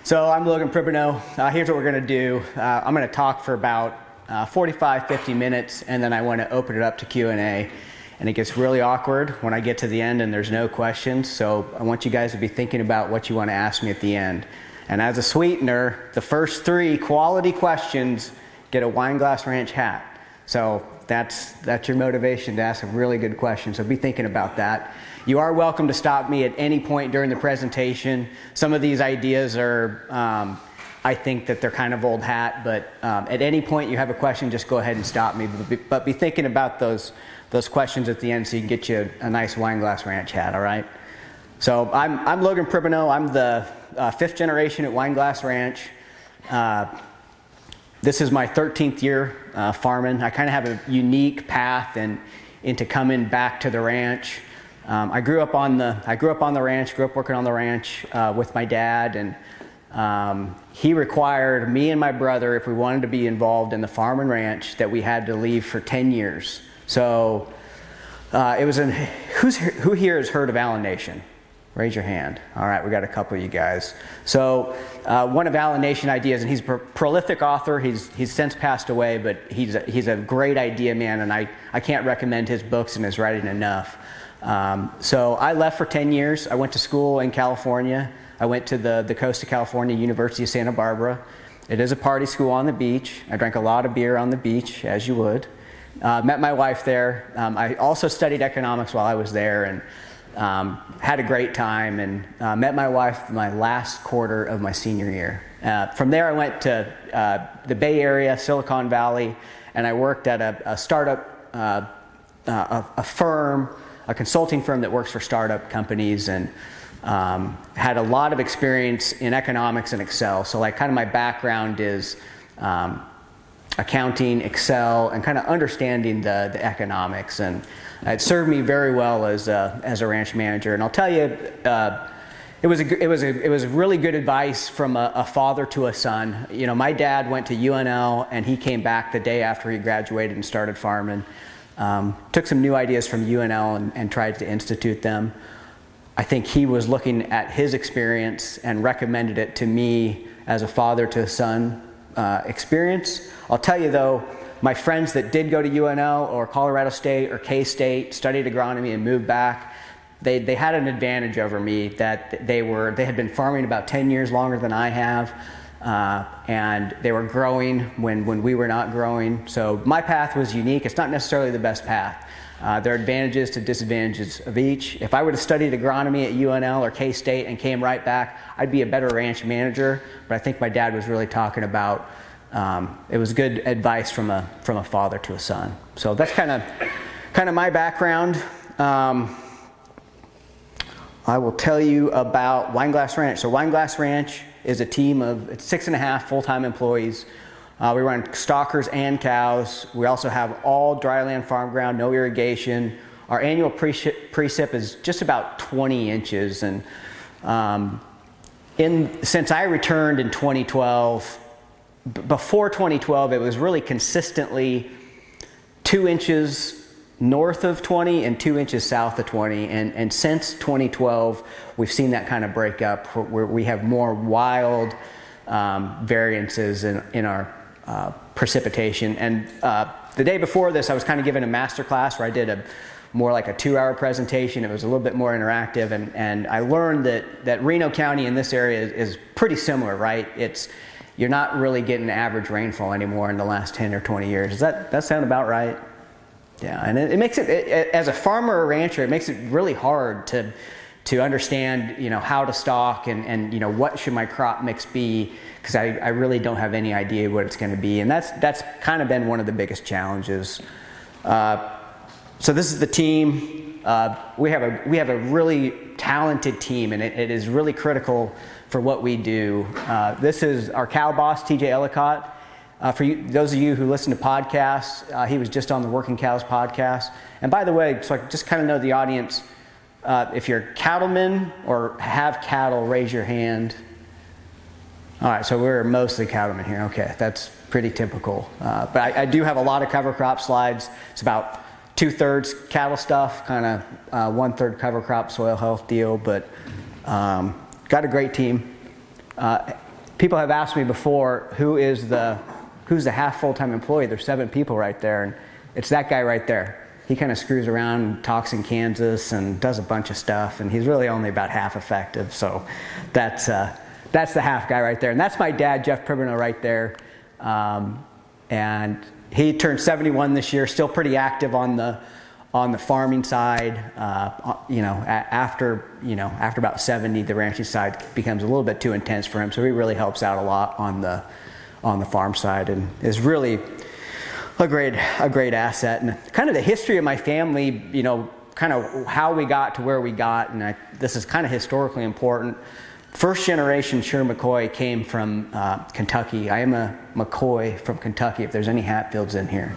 So I'm Logan Pribbeno. Here's what we're going to do. I'm going to talk for about 45-50 minutes, and then I want to open it up to Q&A. And it gets really awkward when I get to the end and there's no questions. So I want you guys to be thinking about what you want to ask me at the end. And as a sweetener, the first 3 quality questions get a Wineglass Ranch hat. So that's your motivation to ask a really good question. So be thinking about that. You are welcome to stop me at any point during the presentation. Some of these ideas are, I think that they're kind of old hat, but at any point you have a question, just go ahead and stop me. But be thinking about those questions at the end so you can get you a nice Wineglass Ranch hat, all right? So I'm Logan Pribbeno. I'm the 5th generation at Wineglass Ranch. This is my 13th year farming. I kind of have a unique path into coming back to the ranch. I grew up on the ranch, grew up working on the ranch with my dad, and he required me and my brother, if we wanted to be involved in the farm and ranch, that we had to leave for 10 years. So it was who here has heard of Allen Nation? Raise your hand. All right, we got a couple of you guys. So one of Allen Nation ideas, and he's a prolific author. He's since passed away, but he's a great idea man, and I can't recommend his books and his writing enough. So I left for 10 years. I went to school in California. I went to the coast of California, University of Santa Barbara. It is a party school on the beach. I drank a lot of beer on the beach, as you would. Met my wife there. I also studied economics while I was there, and had a great time, and met my wife my last quarter of my senior year. From there I went to the Bay Area, Silicon Valley, and I worked at a startup, a firm, a consulting firm that works for startup companies, and had a lot of experience in economics and Excel. So like kind of my background is accounting, Excel, and kind of understanding the economics, and it served me very well as a ranch manager. And I'll tell you, it was really good advice from a father to a son. You know, my dad went to UNL, and he came back the day after he graduated and started farming. Took some new ideas from UNL and tried to institute them. I think he was looking at his experience and recommended it to me as a father to a son experience. I'll tell you though, my friends that did go to UNL or Colorado State or K-State, studied agronomy and moved back, they had an advantage over me that they had been farming about 10 years longer than I have, and they were growing when we were not growing. So my path was unique. It's not necessarily the best path. There are advantages to disadvantages of each. If I would have studied agronomy at UNL or K-State and came right back, I'd be a better ranch manager. But I think my dad was really talking about, it was good advice from a father to a son. So that's kind of my background. I will tell you about Wineglass Ranch. So Wineglass Ranch is a team of 6.5 full-time employees. We run stockers and cows. We also have all dryland farm ground, no irrigation. Our annual precip is just about 20 inches. And since I returned in 2012, before 2012, it was really consistently 2 inches north of 20 and 2 inches south of 20. And since 2012, we've seen that kind of break up where we have more wild variances in our precipitation. And the day before this, I was kind of given a master class where I did more like a 2-hour presentation. It was a little bit more interactive, and I learned that Reno County in this area is pretty similar, right? You're not really getting average rainfall anymore in the last 10 or 20 years. Does that sound about right? Yeah, and it makes it, as a farmer or rancher, it makes it really hard to understand, you know, how to stock and you know, what should my crop mix be, because I really don't have any idea what it's going to be, and that's kind of been one of the biggest challenges. So this is the team. We have a really talented team, and it is really critical for what we do. This is our cow boss, TJ Ellicott. For those of you who listen to podcasts, he was just on the Working Cows podcast. And by the way, so I just kind of know the audience, if you're a cattleman or have cattle, raise your hand. All right, so we're mostly cattlemen here. Okay, that's pretty typical. But I do have a lot of cover crop slides. It's about 2/3 cattle stuff, kind of 1/3 cover crop soil health deal. But got a great team. people have asked me before, who's the half full-time employee? There's 7 people right there, and it's that guy right there. He kind of screws around, talks in Kansas, and does a bunch of stuff, and he's really only about half effective. So that's the half guy right there, and that's my dad, Jeff Pribbeno, right there. And he turned 71 this year, still pretty active on the farming side. After about 70, the ranching side becomes a little bit too intense for him. So he really helps out a lot on the farm side, and is really a great asset. And kind of the history of my family, kind of how we got to where we got, and this is kind of historically important. First generation Sherman McCoy came from Kentucky. I am a McCoy from Kentucky, if there's any Hatfields in here.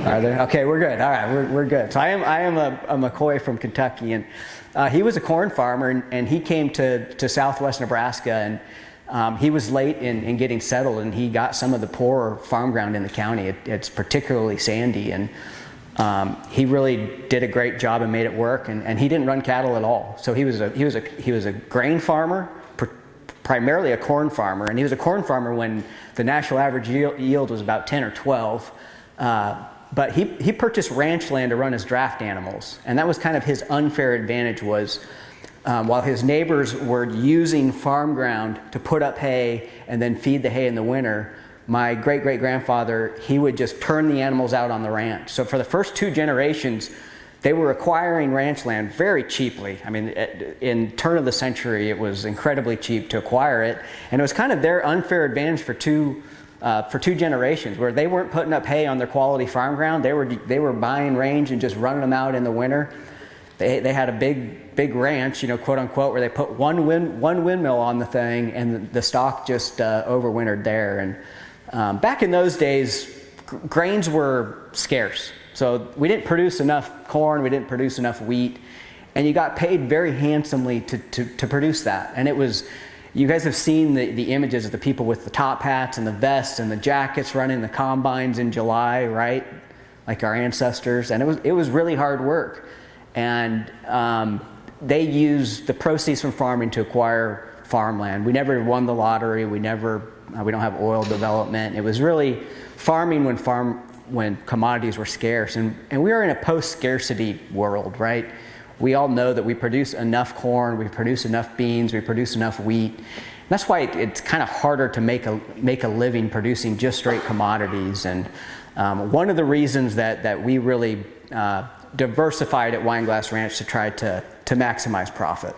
Are there? Okay, we're good. All right, we're good. So I am a McCoy from Kentucky, and he was a corn farmer, and he came to southwest Nebraska, and he was late in getting settled, and he got some of the poorer farm ground in the county. It's particularly sandy, and he really did a great job and made it work, and he didn't run cattle at all. So he was a grain farmer, primarily a corn farmer, and he was a corn farmer when the national average yield was about 10 or 12. But he purchased ranch land to run his draft animals, and that was kind of his unfair advantage. Was while his neighbors were using farm ground to put up hay and then feed the hay in the winter, my great-great-grandfather, he would just turn the animals out on the ranch. So for the first 2 generations, they were acquiring ranch land very cheaply. I mean, in turn of the century, it was incredibly cheap to acquire it. And it was kind of their unfair advantage for two generations, where they weren't putting up hay on their quality farm ground. They were buying range and just running them out in the winter. They had a big ranch, quote unquote, where they put one windmill on the thing, and the stock just overwintered there. And back in those days, grains were scarce. So we didn't produce enough corn, we didn't produce enough wheat, and you got paid very handsomely to produce that. And it was, you guys have seen the images of the people with the top hats and the vests and the jackets running the combines in July, right? Like our ancestors. And it was really hard work. And they used the proceeds from farming to acquire farmland. We never won the lottery. We don't have oil development. It was really farming when commodities were scarce. And we are in a post-scarcity world, right? We all know that we produce enough corn, we produce enough beans, we produce enough wheat. And that's why it's kind of harder to make a living producing just straight commodities. And one of the reasons that we really diversified at Wineglass Ranch to try to maximize profit.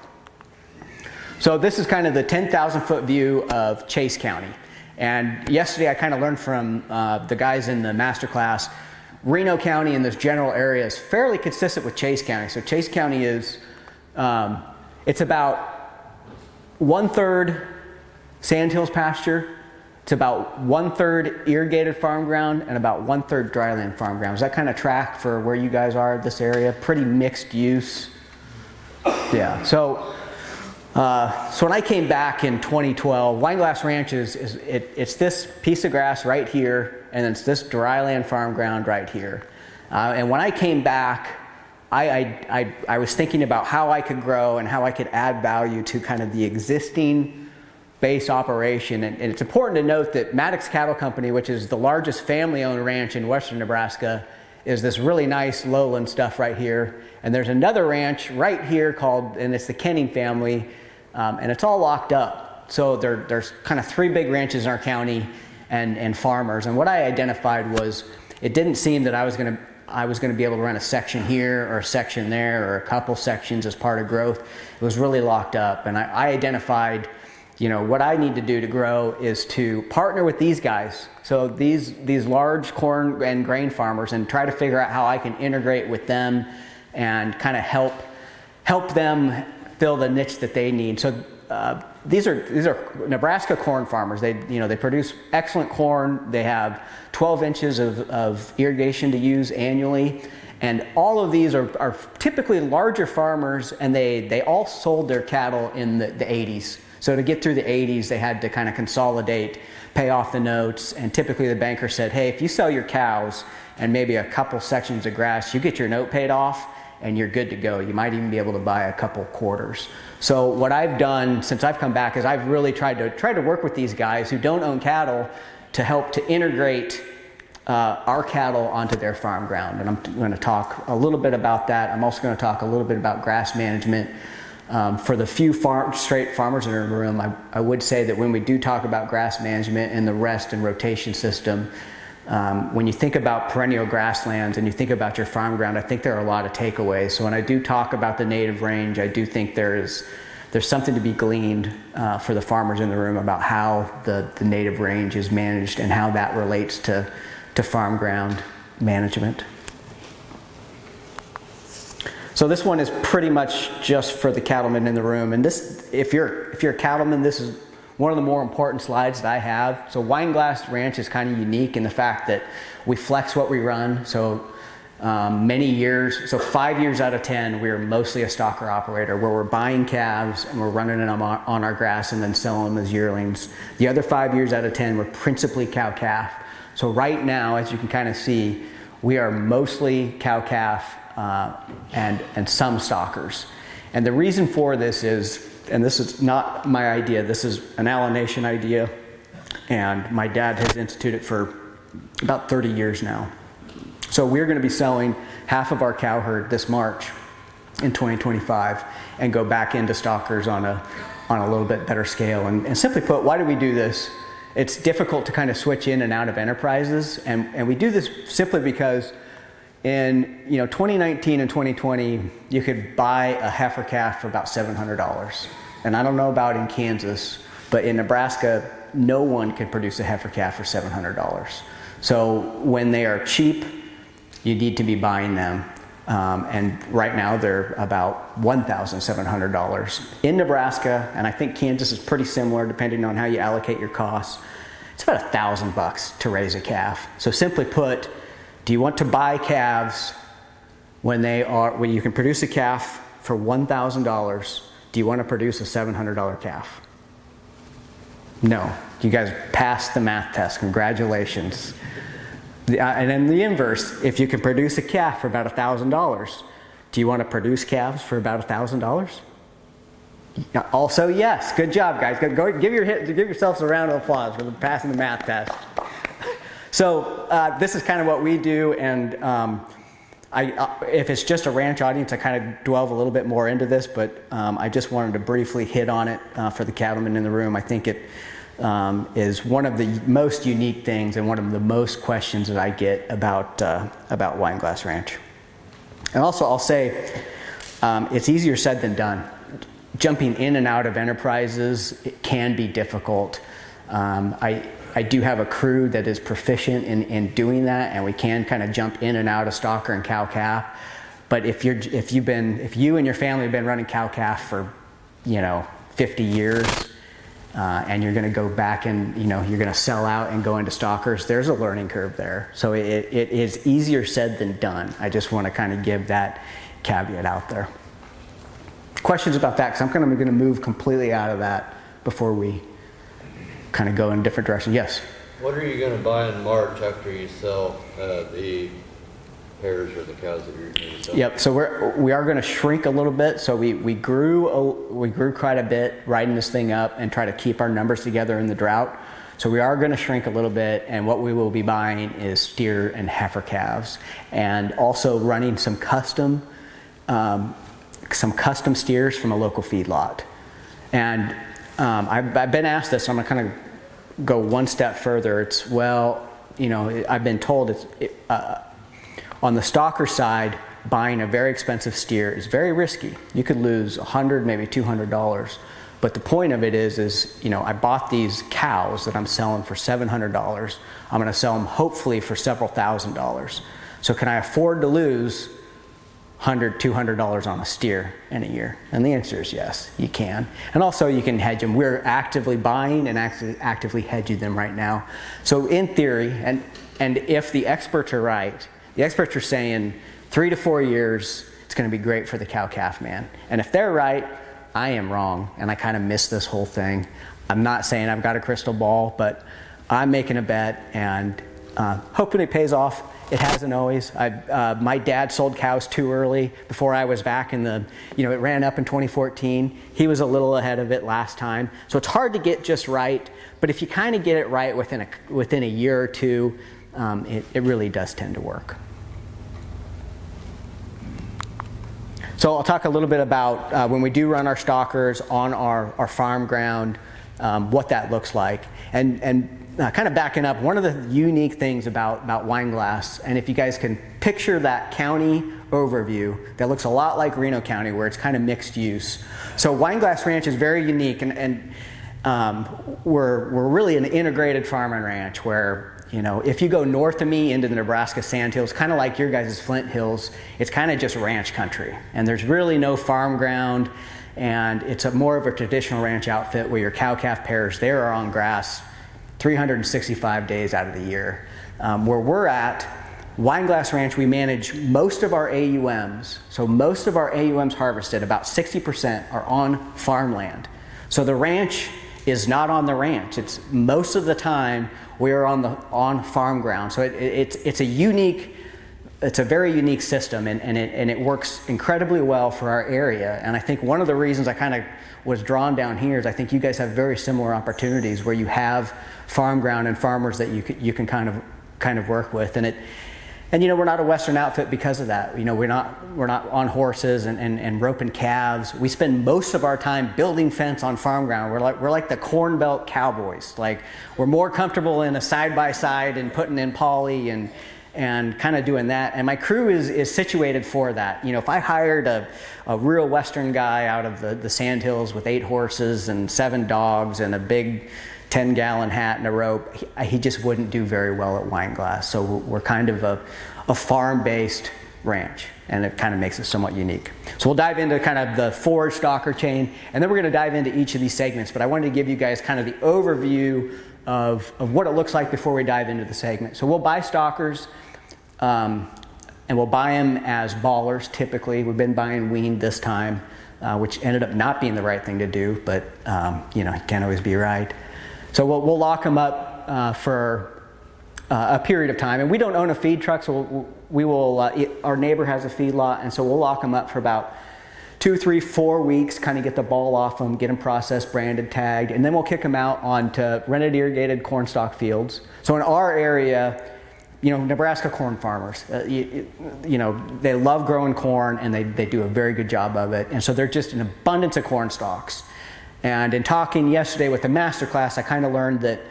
So this is kind of the 10,000-foot view of Chase County. And yesterday I kind of learned from the guys in the master class, Reno County in this general area is fairly consistent with Chase County. So Chase County is, it's about 1/3 sandhills pasture, it's about 1/3 irrigated farm ground, and about 1/3 dryland farm ground. Does that kind of track for where you guys are in this area? Pretty mixed use. Yeah, so when I came back in 2012, Wineglass Ranch it's this piece of grass right here, and it's this dryland farm ground right here. And when I came back, I was thinking about how I could grow and how I could add value to kind of the existing base operation. And it's important to note that Maddox Cattle Company, which is the largest family-owned ranch in western Nebraska, is this really nice lowland stuff right here. And there's another ranch right here and it's the Cheney family, and it's all locked up. So there's kind of 3 big ranches in our county and farmers. And what I identified was, it didn't seem that I was going to be able to run a section here or a section there or a couple sections as part of growth. It was really locked up. And I identified, what I need to do to grow is to partner with these guys. So these large corn and grain farmers, and try to figure out how I can integrate with them and kind of help them fill the niche that they need. So these are Nebraska corn farmers. They produce excellent corn. They have 12 inches of irrigation to use annually, and all of these are typically larger farmers, and they all sold their cattle in the 80s. So to get through the 80s, they had to kind of consolidate, pay off the notes, and typically the banker said, hey, if you sell your cows and maybe a couple sections of grass, you get your note paid off, and you're good to go. You might even be able to buy a couple quarters. So what I've done since I've come back is I've really tried to work with these guys who don't own cattle to help to integrate our cattle onto their farm ground. And I'm going to talk a little bit about that. I'm also going to talk a little bit about grass management. For the few straight farmers in the room, I would say that when we do talk about grass management and the rest and rotation system, when you think about perennial grasslands and you think about your farm ground, I think there are a lot of takeaways. So when I do talk about the native range, I do think there's something to be gleaned for the farmers in the room about how the native range is managed and how that relates to farm ground management. So this one is pretty much just for the cattlemen in the room. And this, if you're a cattleman, this is one of the more important slides that I have. So Wineglass Ranch is kind of unique in the fact that we flex what we run. So many years, so 5 years out of 10, we're mostly a stalker operator where we're buying calves and we're running them on our grass and then selling them as yearlings. The other 5 years out of 10, we're principally cow-calf. So right now, as you can kind of see, we are mostly cow-calf and some stalkers. And the reason for this is, and this is not my idea, this is an Alan Nation idea, and my dad has instituted it for about 30 years now. So we're going to be selling half of our cow herd this March in 2025 and go back into stalkers on a little bit better scale. And simply put, why do we do this? It's difficult to kind of switch in and out of enterprises, and we do this simply because in 2019 and 2020, you could buy a heifer calf for about $700. And I don't know about in Kansas, but in Nebraska, no one could produce a heifer calf for $700. So when they are cheap, you need to be buying them. And right now they're about $1,700 in Nebraska, and I think Kansas is pretty similar depending on how you allocate your costs. It's about $1,000 to raise a calf. So simply put, do you want to buy calves when you can produce a calf for $1,000? Do you want to produce a $700 calf? No. You guys passed the math test. Congratulations. And then the inverse, if you can produce a calf for about $1,000, do you want to produce calves for about $1,000? Also, yes. Good job, guys. Go give yourselves a round of applause for passing the math test. So this is kind of what we do, and if it's just a ranch audience, I kind of delve a little bit more into this, but I just wanted to briefly hit on it for the cattlemen in the room. I think it is one of the most unique things and one of the most questions that I get about Wineglass Ranch. And also, I'll say it's easier said than done. Jumping in and out of enterprises, it can be difficult. I do have a crew that is proficient in doing that, and we can kind of jump in and out of stalker and cow-calf. But if you and your family have been running cow-calf for 50 years, and you're going to go back and you're going to sell out and go into stalkers, there's a learning curve there. So it is easier said than done. I just want to kind of give that caveat out there. Questions about that? Because I'm kind of going to move completely out of that before we kind of go in a different direction. Yes? What are you going to buy in March after you sell the pairs or the cows that you're going to sell? Yep. So we are going to shrink a little bit. So we grew quite a bit riding this thing up and try to keep our numbers together in the drought. So we are going to shrink a little bit, and what we will be buying is steer and heifer calves, and also running some custom steers from a local feedlot. And I've been asked this, so I'm going to kind of go one step further. I've been told on the stalker side, buying a very expensive steer is very risky. You could lose $100, maybe $200. But the point of it is I bought these cows that I'm selling for $700. I'm going to sell them hopefully for several $1,000s. So can I afford to lose $100, $200 on a steer in a year? And the answer is yes, you can. And also you can hedge them. We're actively buying and actively hedging them right now. So in theory, and if the experts are right, the experts are saying 3 to 4 years, it's going to be great for the cow-calf man. And if they're right, I am wrong, and I kind of missed this whole thing. I'm not saying I've got a crystal ball, but I'm making a bet and hoping it pays off. It hasn't always. My dad sold cows too early before I was back in the, it ran up in 2014. He was a little ahead of it last time. So it's hard to get just right, but if you kind of get it right within a year or two, it really does tend to work. So I'll talk a little bit about when we do run our stalkers on our farm ground, what that looks like. And kind of backing up, one of the unique things about Wineglass, and if you guys can picture that county overview, that looks a lot like Reno County, where it's kind of mixed use. So Wineglass Ranch is very unique, and we're really an integrated farm and ranch where, if you go north of me into the Nebraska Sandhills, kind of like your guys' Flint Hills, it's kind of just ranch country. And there's really no farm ground, and it's more of a traditional ranch outfit where your cow-calf pairs there are on grass 365 days out of the year. Where we're at, Wineglass Ranch, we manage most of our AUMs. So most of our AUMs harvested, about 60%, are on farmland. So the ranch is not on the ranch. It's most of the time we are on farm ground. So it's a very unique system, and it works incredibly well for our area. And I think one of the reasons I kind of was drawn down here is I think you guys have very similar opportunities where you have farm ground and farmers that you can kind of work with. And we're not a Western outfit because of that. We're not on horses and roping calves. We spend most of our time building fence on farm ground. We're like the Corn Belt cowboys. Like, we're more comfortable in a side by side and putting in poly and kind of doing that. And my crew is situated for that. If I hired a real Western guy out of the Sandhills with 8 horses and 7 dogs and a big 10-gallon hat and a rope, he just wouldn't do very well at Wineglass. So we're kind of a farm-based ranch, and it kind of makes it somewhat unique. So we'll dive into kind of the forage stalker chain, and then we're going to dive into each of these segments. But I wanted to give you guys kind of the overview of what it looks like before we dive into the segment. So we'll buy stalkers, and we'll buy them as ballers typically. We've been buying weaned this time, which ended up not being the right thing to do, but you can't always be right. So we'll lock them up for a period of time, and we don't own a feed truck, so we will. Our neighbor has a feed lot, and so we'll lock them up for about 2, 3, 4 weeks, kind of get the ball off them, get them processed, branded, tagged, and then we'll kick them out onto rented irrigated cornstalk fields. So in our area, Nebraska corn farmers, they love growing corn, and they do a very good job of it, and so there's just an abundance of corn stalks. And in talking yesterday with the master class, I kind of learned that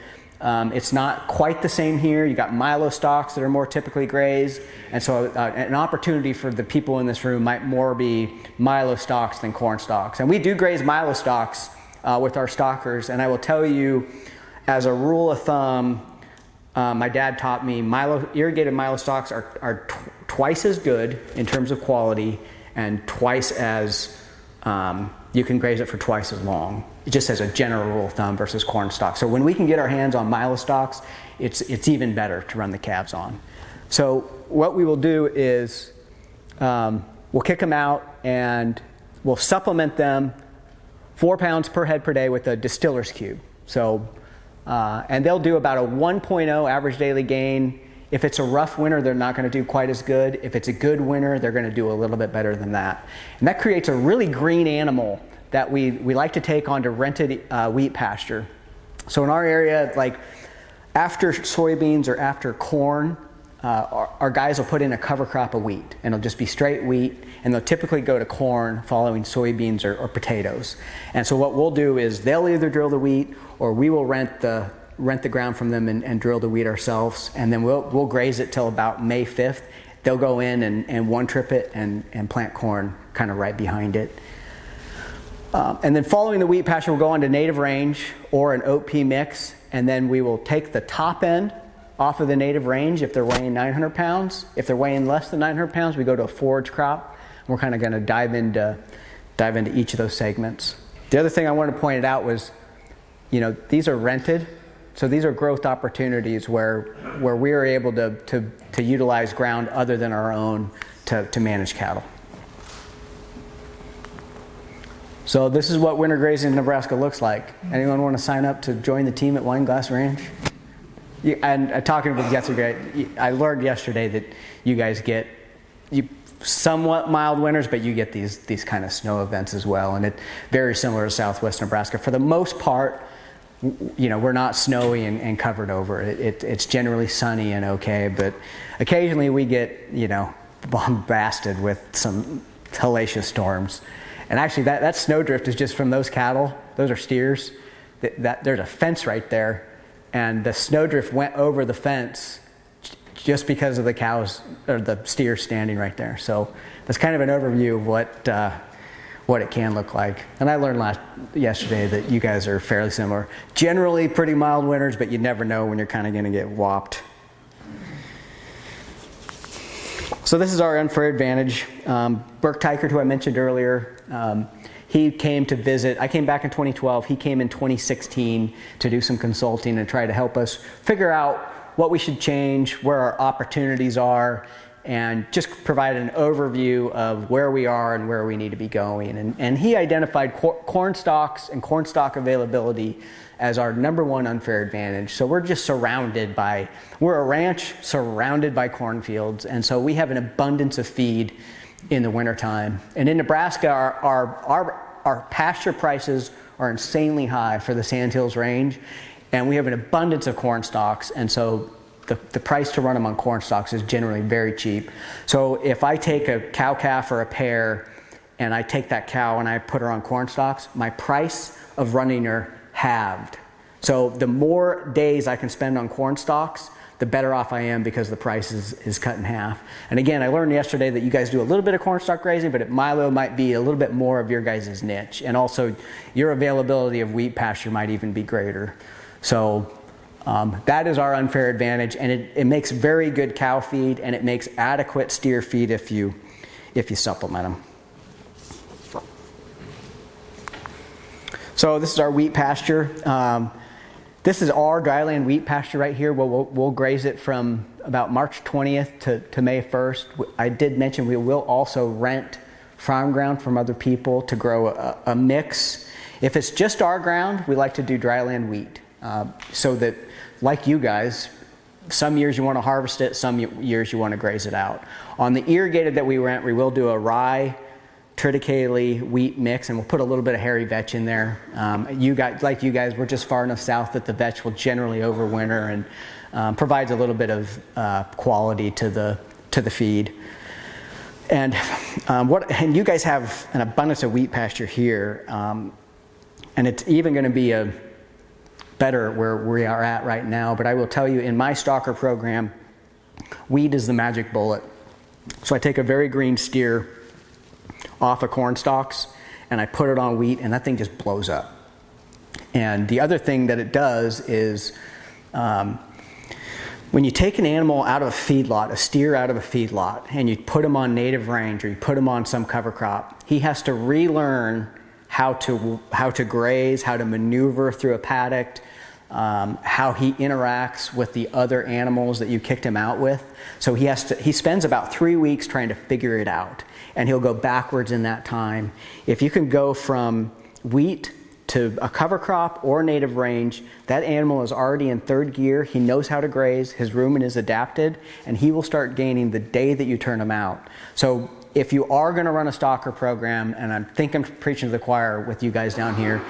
it's not quite the same here. You got milo stalks that are more typically grazed, and so an opportunity for the people in this room might more be milo stalks than corn stalks. And we do graze milo stalks with our stalkers, and I will tell you, as a rule of thumb, my dad taught me irrigated milo stalks are twice as good in terms of quality, and twice as you can graze it for twice as long, just as a general rule of thumb, versus corn stalks. So when we can get our hands on milo stalks, it's even better to run the calves on. So what we will do is we'll kick them out, and we'll supplement them 4 pounds per head per day with a distiller's cube. So and they'll do about a 1.0 average daily gain. If it's a rough winter, they're not going to do quite as good. If it's a good winter, they're going to do a little bit better than that. And that creates a really green animal that we like to take onto rented wheat pasture. So in our area, like after soybeans or after corn, our guys will put in a cover crop of wheat, and it'll just be straight wheat, and they'll typically go to corn following soybeans or potatoes. And so what we'll do is they'll either drill the wheat, or we will rent the ground from them and drill the wheat ourselves, and then we'll graze it till about May 5th. They'll go in and one trip it and plant corn kind of right behind it. And then following the wheat pasture, we'll go on to native range or an oat pea mix, and then we will take the top end off of the native range if they're weighing 900 pounds. If they're weighing less than 900 pounds, we go to a forage crop. We're kind of going to dive into each of those segments. The other thing I wanted to point out was, these are rented. So these are growth opportunities where we are able to utilize ground other than our own to manage cattle. So this is what winter grazing in Nebraska looks like. Anyone want to sign up to join the team at Wineglass Ranch? And talking with yesterday, I learned yesterday that you guys get somewhat mild winters, but you get these kind of snow events as well, and it's very similar to Southwest Nebraska. For the most part, we're not snowy and covered over. It's generally sunny and okay, but occasionally we get bombasted with some hellacious storms. And actually, that snowdrift is just from those cattle. Those are steers. There's a fence right there, and the snowdrift went over the fence just because of the cows or the steers standing right there. So that's kind of an overview of what it can look like. And I learned yesterday that you guys are fairly similar. Generally pretty mild winters, but you never know when you're kind of going to get whopped. So this is our unfair advantage. Burke Tykert, who I mentioned earlier, he came to visit. I came back in 2012. He came in 2016 to do some consulting and try to help us figure out what we should change, where our opportunities are, and just provide an overview of where we are and where we need to be going. And he identified corn stalks and corn stalk availability as our #1 unfair advantage. So we're just we're a ranch surrounded by cornfields, and so we have an abundance of feed in the wintertime. And in Nebraska, our pasture prices are insanely high for the Sandhills range, and we have an abundance of corn stalks, and so the price to run them on corn stalks is generally very cheap. So if I take a cow calf or a pair and I take that cow and I put her on corn stalks, my price of running her halved. So the more days I can spend on corn stalks, the better off I am because the price is cut in half. And again, I learned yesterday that you guys do a little bit of corn stalk grazing, but milo might be a little bit more of your guys' niche. And also your availability of wheat pasture might even be greater. So that is our unfair advantage, and it makes very good cow feed, and it makes adequate steer feed if you supplement them. So this is our wheat pasture. This is our dryland wheat pasture right here. We'll graze it from about March 20th to May 1st. I did mention we will also rent farm ground from other people to grow a mix. If it's just our ground, we like to do dryland wheat. So that, like you guys, some years you want to harvest it, some years you want to graze it out. On the irrigated that we rent, we will do a rye, triticale wheat mix, and we'll put a little bit of hairy vetch in there. You guys, we're just far enough south that the vetch will generally overwinter and provides a little bit of quality to the feed. And you guys have an abundance of wheat pasture here, and it's even going to be better where we are at right now. But I will tell you, in my stalker program, wheat is the magic bullet. So I take a very green steer off of corn stalks and I put it on wheat, and that thing just blows up. And the other thing that it does is when you take an animal out of a feedlot, a steer out of a feedlot, and you put him on native range or you put him on some cover crop, he has to relearn how to graze, how to maneuver through a paddock, how he interacts with the other animals that you kicked him out with. So he spends about 3 weeks trying to figure it out, and he'll go backwards in that time. If you can go from wheat to a cover crop or native range, that animal is already in third gear. He knows how to graze, his rumen is adapted, and he will start gaining the day that you turn him out. So if you are going to run a stalker program, and I think I'm preaching to the choir with you guys down here,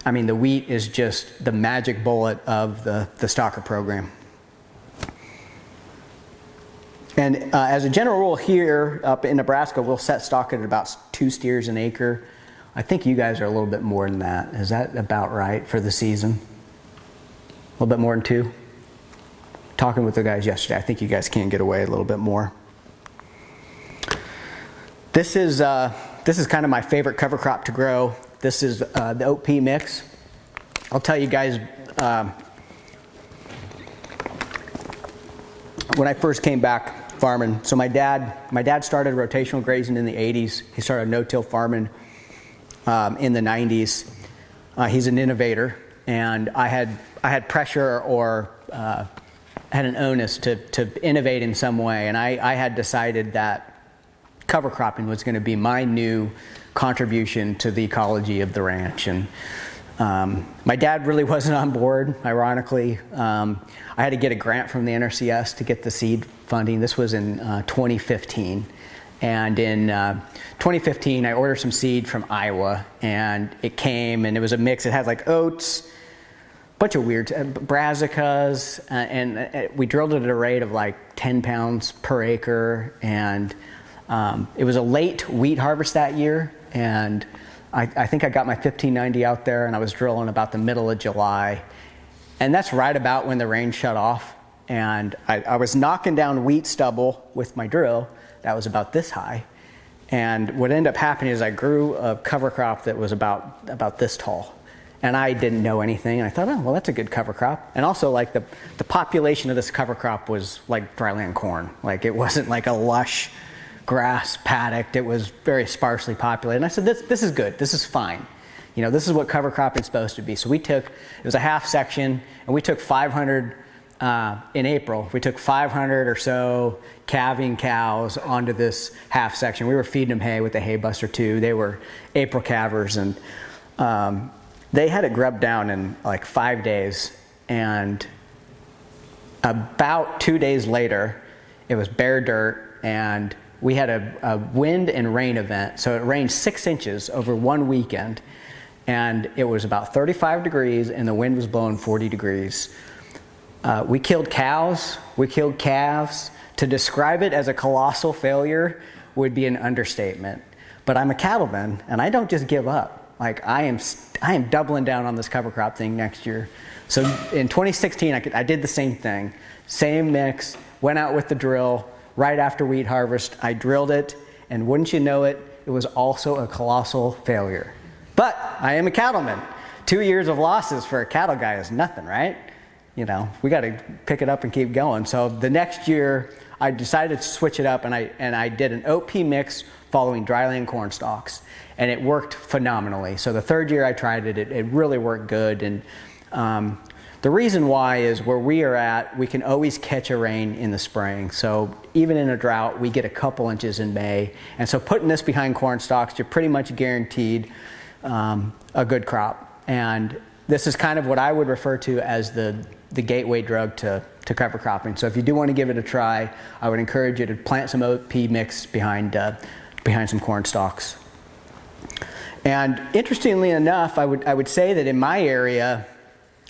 I mean, the wheat is just the magic bullet of the stalker program. And as a general rule here up in Nebraska, we'll set stock at about 2 steers an acre. I think you guys are a little bit more than that. Is that about right for the season? A little bit more than 2? Talking with the guys yesterday, I think you guys can get away a little bit more. This is kind of my favorite cover crop to grow. This is the oat pea mix. I'll tell you guys, when I first came back farming, so my dad started rotational grazing in the 80s. He started no-till farming in the 90s. He's an innovator, and I had pressure or had an onus to innovate in some way, and I had decided that cover cropping was going to be my new contribution to the ecology of the ranch. And My dad really wasn't on board, ironically. I had to get a grant from the NRCS to get the seed funding. This was in 2015. And in 2015, I ordered some seed from Iowa, and it came, and it was a mix. It had like oats, bunch of weird brassicas, and we drilled it at a rate of like 10 pounds per acre. And it was a late wheat harvest that year, and I think I got my 1590 out there, and I was drilling about the middle of July. And that's right about when the rain shut off. And I was knocking down wheat stubble with my drill that was about this high. And what ended up happening is I grew a cover crop that was about this tall. And I didn't know anything. And I thought, oh, well, that's a good cover crop. And also, like, the population of this cover crop was like dryland corn. Like, it wasn't like a lush grass paddock. It was very sparsely populated. And I said, this is good. This is fine. You know, this is what cover cropping is supposed to be. So it was a half section, and we took 500, in April, we took 500 or so calving cows onto this half section. We were feeding them hay with the hay buster too. They were April calvers, and they had it grubbed down in like 5 days. And about 2 days later, it was bare dirt, and we had a wind and rain event. So it rained 6 inches over one weekend, and it was about 35 degrees, and the wind was blowing 40 degrees. We killed cows, we killed calves. To describe it as a colossal failure would be an understatement. But I'm a cattleman, and I don't just give up. Like, I am doubling down on this cover crop thing next year. So in 2016, I did the same thing. Same mix, went out with the drill. Right after wheat harvest, I drilled it, and wouldn't you know it, it was also a colossal failure. But I am a cattleman. 2 years of losses for a cattle guy is nothing, right? You know, we got to pick it up and keep going. So the next year, I decided to switch it up, and I did an oat pea mix following dryland corn stalks, and it worked phenomenally. So the third year I tried it, it really worked good. And the reason why is where we are at, we can always catch a rain in the spring. So even in a drought, we get a couple inches in May. And so putting this behind corn stalks, you're pretty much guaranteed a good crop. And this is kind of what I would refer to as the gateway drug to cover cropping. So if you do want to give it a try, I would encourage you to plant some oat pea mix behind some corn stalks. And interestingly enough, I would say that in my area,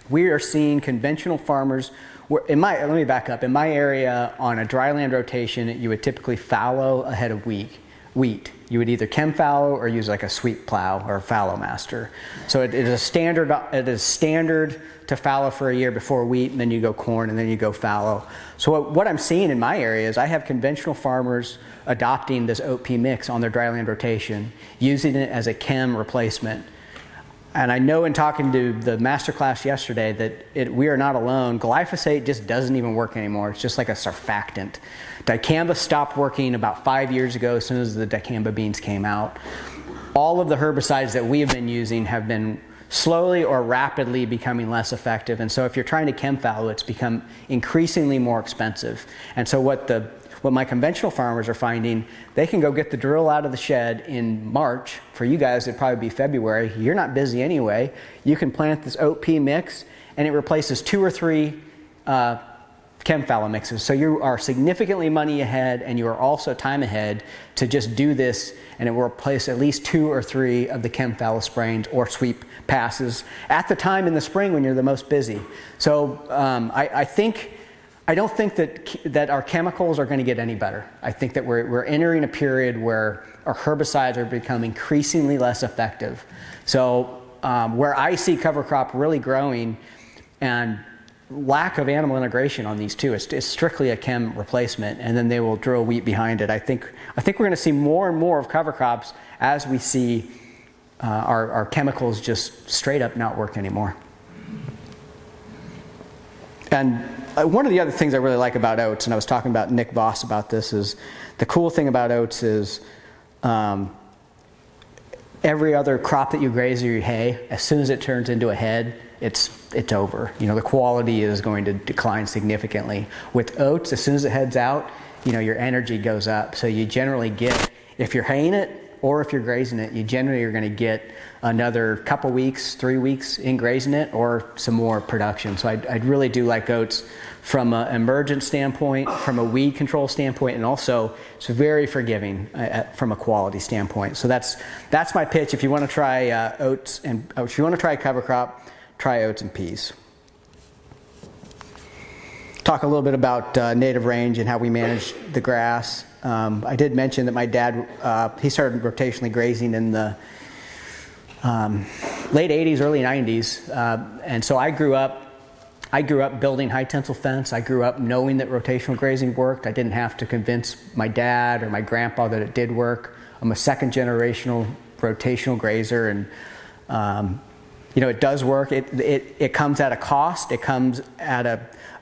we are seeing conventional farmers. Let me back up. In my area, on a dryland rotation, you would typically fallow ahead of wheat. You would either chem fallow or use like a sweep plow or a fallow master. So it is standard to fallow for a year before wheat, and then you go corn, and then you go fallow. So what I'm seeing in my area is I have conventional farmers adopting this oat pea mix on their dryland rotation, using it as a chem replacement. And I know in talking to the masterclass yesterday that we are not alone. Glyphosate just doesn't even work anymore. It's just like a surfactant. Dicamba stopped working about 5 years ago as soon as the dicamba beans came out. All of the herbicides that we have been using have been slowly or rapidly becoming less effective. And so if you're trying to chem fallow, it's become increasingly more expensive. And so what my conventional farmers are finding, they can go get the drill out of the shed in March. For you guys, it'd probably be February. You're not busy anyway. You can plant this oat pea mix, and it replaces 2 or 3 chem fallow mixes. So you are significantly money ahead, and you are also time ahead to just do this, and it will replace at least 2 or 3 of the chem fallow sprayings or sweep passes at the time in the spring when you're the most busy. So I don't think that our chemicals are going to get any better. I think that we're entering a period where our herbicides are becoming increasingly less effective. So where I see cover crop really growing and lack of animal integration on these two, it's strictly a chem replacement, and then they will drill wheat behind it. I think we're going to see more and more of cover crops as we see our chemicals just straight up not work anymore. And one of the other things I really like about oats, and I was talking about Nick Voss about this, is the cool thing about oats is every other crop that you graze or you hay, as soon as it turns into a head, it's over. You know, the quality is going to decline significantly. With oats, as soon as it heads out, you know, your energy goes up. So you generally get, if you're haying it, or if you're grazing it, you generally are going to get another couple weeks, 3 weeks in grazing it, or some more production. So I really do like oats from an emergent standpoint, from a weed control standpoint, and also it's very forgiving from a quality standpoint. So that's my pitch. If you want to try oats, and if you want to try cover crop, try oats and peas. Talk a little bit about native range and how we manage the grass. I did mention that my dad, he started rotationally grazing in the late 80s, early 90s. And so I grew up building high tensile fence. I grew up knowing that rotational grazing worked. I didn't have to convince my dad or my grandpa that it did work. I'm a second generational rotational grazer, and it does work. It comes at a cost. It comes at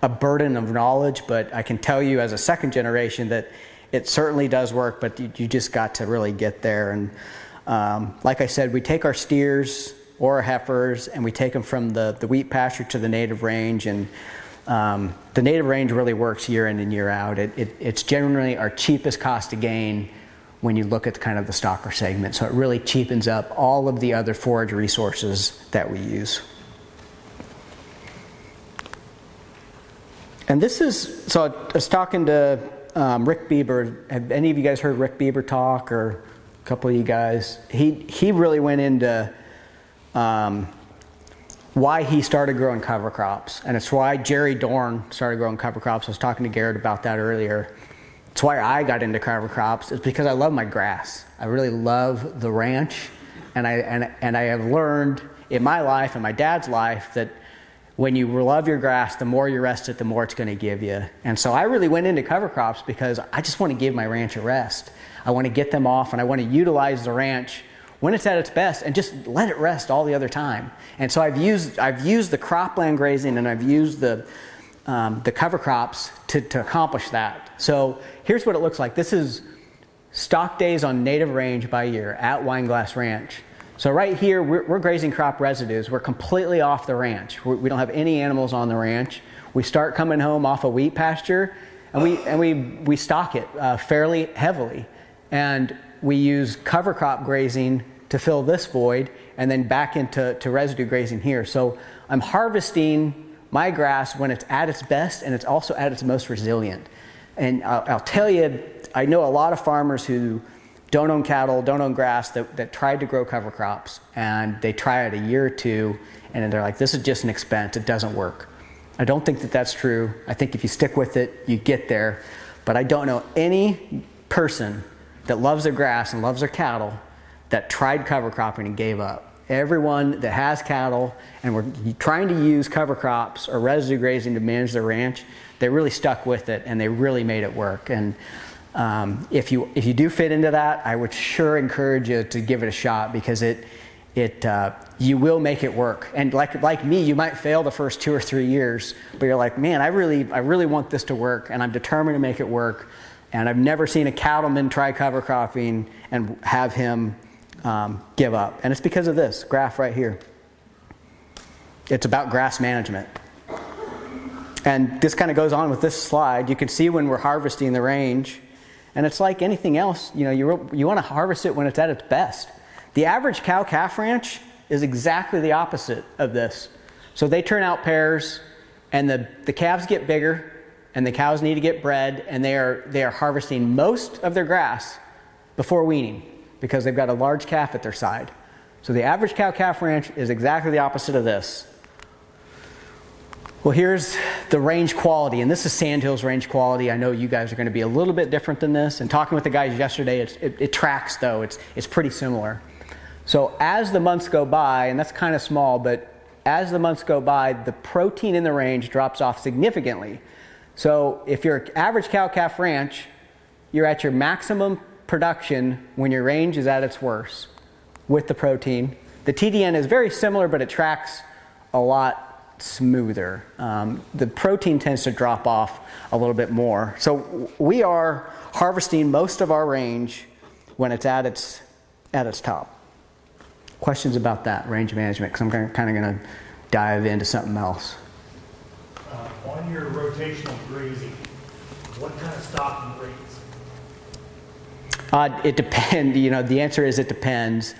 a burden of knowledge, but I can tell you as a second generation that it certainly does work, but you just got to really get there. And like I said, we take our steers or our heifers and we take them from the wheat pasture to the native range, and the native range really works year in and year out. It's generally our cheapest cost to gain when you look at kind of the stocker segment. So it really cheapens up all of the other forage resources that we use. And this is, so I was talking to Rick Bieber. Have any of you guys heard Rick Bieber talk, or a couple of you guys? He really went into why he started growing cover crops. And it's why Jerry Dorn started growing cover crops. I was talking to Garrett about that earlier. It's why I got into cover crops. It's because I love my grass. I really love the ranch. And I have learned in my life and my dad's life that when you love your grass, the more you rest it, the more it's going to give you. And so I really went into cover crops because I just want to give my ranch a rest. I want to get them off, and I want to utilize the ranch when it's at its best and just let it rest all the other time. And so I've used the cropland grazing, and I've used the cover crops to accomplish that. So here's what it looks like. This is stock days on native range by year at Wineglass Ranch. So right here, we're grazing crop residues. We're completely off the ranch. We don't have any animals on the ranch. We start coming home off a wheat pasture, and we stock it fairly heavily. And we use cover crop grazing to fill this void, and then back into residue grazing here. So I'm harvesting my grass when it's at its best, and it's also at its most resilient. And I'll tell you, I know a lot of farmers who don't own cattle, don't own grass, that tried to grow cover crops, and they try it a year or two, and they're like, this is just an expense, it doesn't work. I don't think that that's true. I think if you stick with it, you get there. But I don't know any person that loves their grass and loves their cattle that tried cover cropping and gave up. Everyone that has cattle and were trying to use cover crops or residue grazing to manage their ranch, they really stuck with it, and they really made it work. And if you do fit into that, I would sure encourage you to give it a shot, because you will make it work. And like me, you might fail the first 2 or 3 years, but you're like, man, I really want this to work, and I'm determined to make it work. And I've never seen a cattleman try cover cropping and have him give up. And it's because of this graph right here. It's about grass management. And this kind of goes on with this slide. You can see when we're harvesting the range, and it's like anything else, you want to harvest it when it's at its best. The average cow-calf ranch is exactly the opposite of this. So they turn out pairs, and the calves get bigger, and the cows need to get bred, and they are harvesting most of their grass before weaning, because they've got a large calf at their side. So the average cow-calf ranch is exactly the opposite of this. Well, here's the range quality, and this is Sandhills range quality. I know you guys are going to be a little bit different than this, and talking with the guys yesterday, it tracks though. It's pretty similar. So as the months go by, and that's kind of small, but as the months go by, the protein in the range drops off significantly. So if you're an average cow-calf ranch, you're at your maximum production when your range is at its worst with the protein. The TDN is very similar, but it tracks a lot smoother. The protein tends to drop off a little bit more. So we are harvesting most of our range when it's at its top. Questions about that range management? Because I'm kind of going to dive into something else. On your rotational grazing, what kind of stocking rates? It depends. The answer is it depends.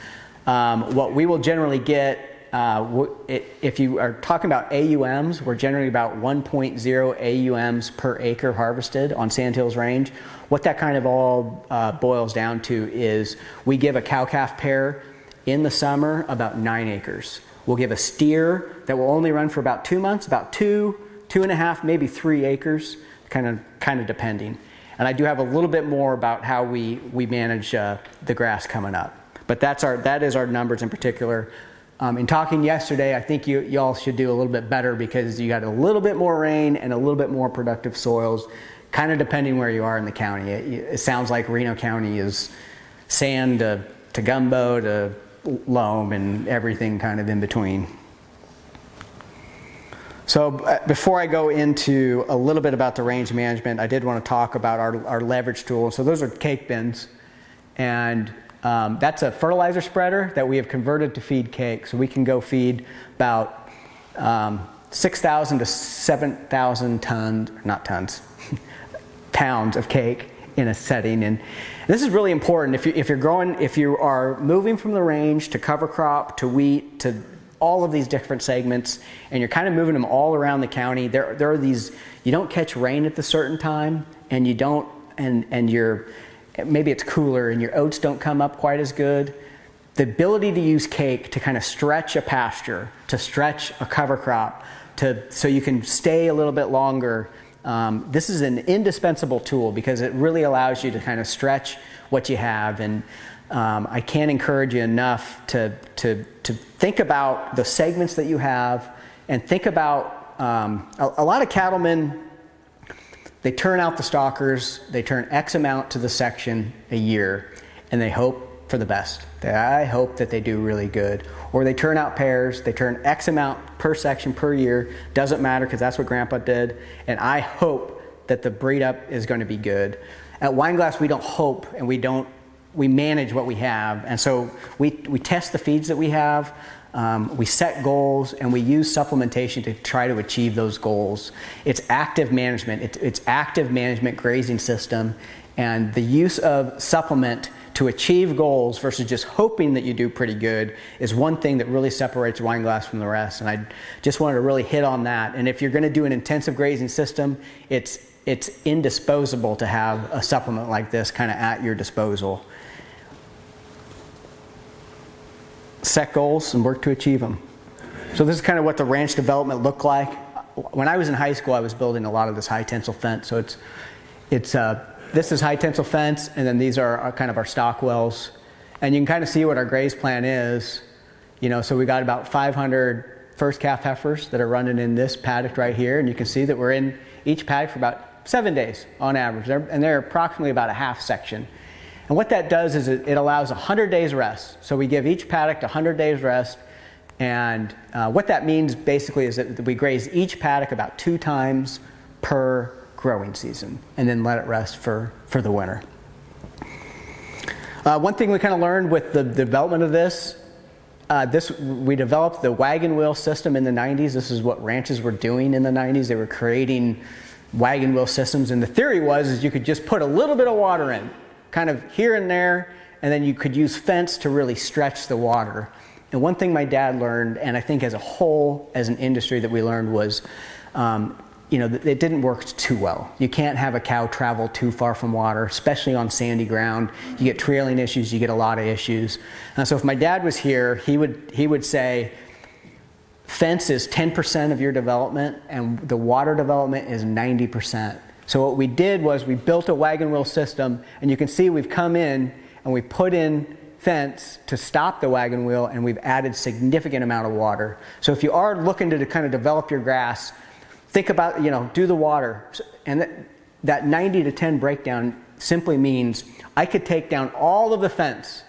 What we will generally get, if you are talking about AUMs, we're generally about 1.0 AUMs per acre harvested on Sandhills Range. What that kind of all boils down to is we give a cow-calf pair in the summer about 9 acres. We'll give a steer that will only run for about 2 months, about 2.5, maybe 3 acres, kind of depending. And I do have a little bit more about how we manage the grass coming up. But that is our numbers in particular. In talking yesterday, I think y'all should do a little bit better because you got a little bit more rain and a little bit more productive soils, kind of depending where you are in the county. It sounds like Reno County is sand to gumbo to loam and everything kind of in between. So before I go into a little bit about the range management, I did want to talk about our leverage tool. So those are cake bins, and that's a fertilizer spreader that we have converted to feed cake. So we can go feed about 6,000 to 7,000 pounds of cake in a setting. And this is really important if you are moving from the range to cover crop to wheat to all of these different segments, and you're kind of moving them all around the county. There are these, you don't catch rain at the certain time, and you don't, and you're, maybe it's cooler and your oats don't come up quite as good. The ability to use cake to kind of stretch a pasture, to stretch a cover crop, so you can stay a little bit longer. This is an indispensable tool because it really allows you to kind of stretch what you have. And I can't encourage you enough to think about the segments that you have, and think about a lot of cattlemen. They turn out the stalkers, they turn X amount to the section a year, and they hope for the best. I hope that they do really good. Or they turn out pairs, they turn X amount per section per year, doesn't matter because that's what Grandpa did, and I hope that the breed up is going to be good. At Wineglass, we don't hope, and we manage what we have, and so we test the feeds that we have, we set goals, and we use supplementation to try to achieve those goals. It's active management. It's active management grazing system, and the use of supplement to achieve goals versus just hoping that you do pretty good is one thing that really separates Wineglass from the rest. And I just wanted to really hit on that. And if you're going to do an intensive grazing system, it's indisposable to have a supplement like this kind of at your disposal. Set goals and work to achieve them. So this is kind of what the ranch development looked like. When I was in high school, I was building a lot of this high tensile fence. So this is high tensile fence, and then these are kind of our stock wells. And you can kind of see what our graze plan is. So we got about 500 first calf heifers that are running in this paddock right here, and you can see that we're in each paddock for about 7 days on average, and they're approximately about a half section. And what that does is it allows 100 days rest. So we give each paddock 100 days rest, and what that means basically is that we graze each paddock about 2 times per growing season, and then let it rest for the winter. One thing we kind of learned with the development of this, we developed the wagon wheel system in the 90s. This is what ranches were doing in the 90s. They were creating wagon wheel systems, and the theory was you could just put a little bit of water in, kind of here and there, and then you could use fence to really stretch the water. And one thing my dad learned, and I think as a whole, as an industry that we learned, was it didn't work too well. You can't have a cow travel too far from water, especially on sandy ground. You get trailing issues, you get a lot of issues. So if my dad was here, he would say, fence is 10% of your development, and the water development is 90%. So what we did was we built a wagon wheel system, and you can see we've come in and we put in fence to stop the wagon wheel, and we've added significant amount of water. So if you are looking to kind of develop your grass, think about, do the water. And that 90 to 10 breakdown simply means I could take down all of the fence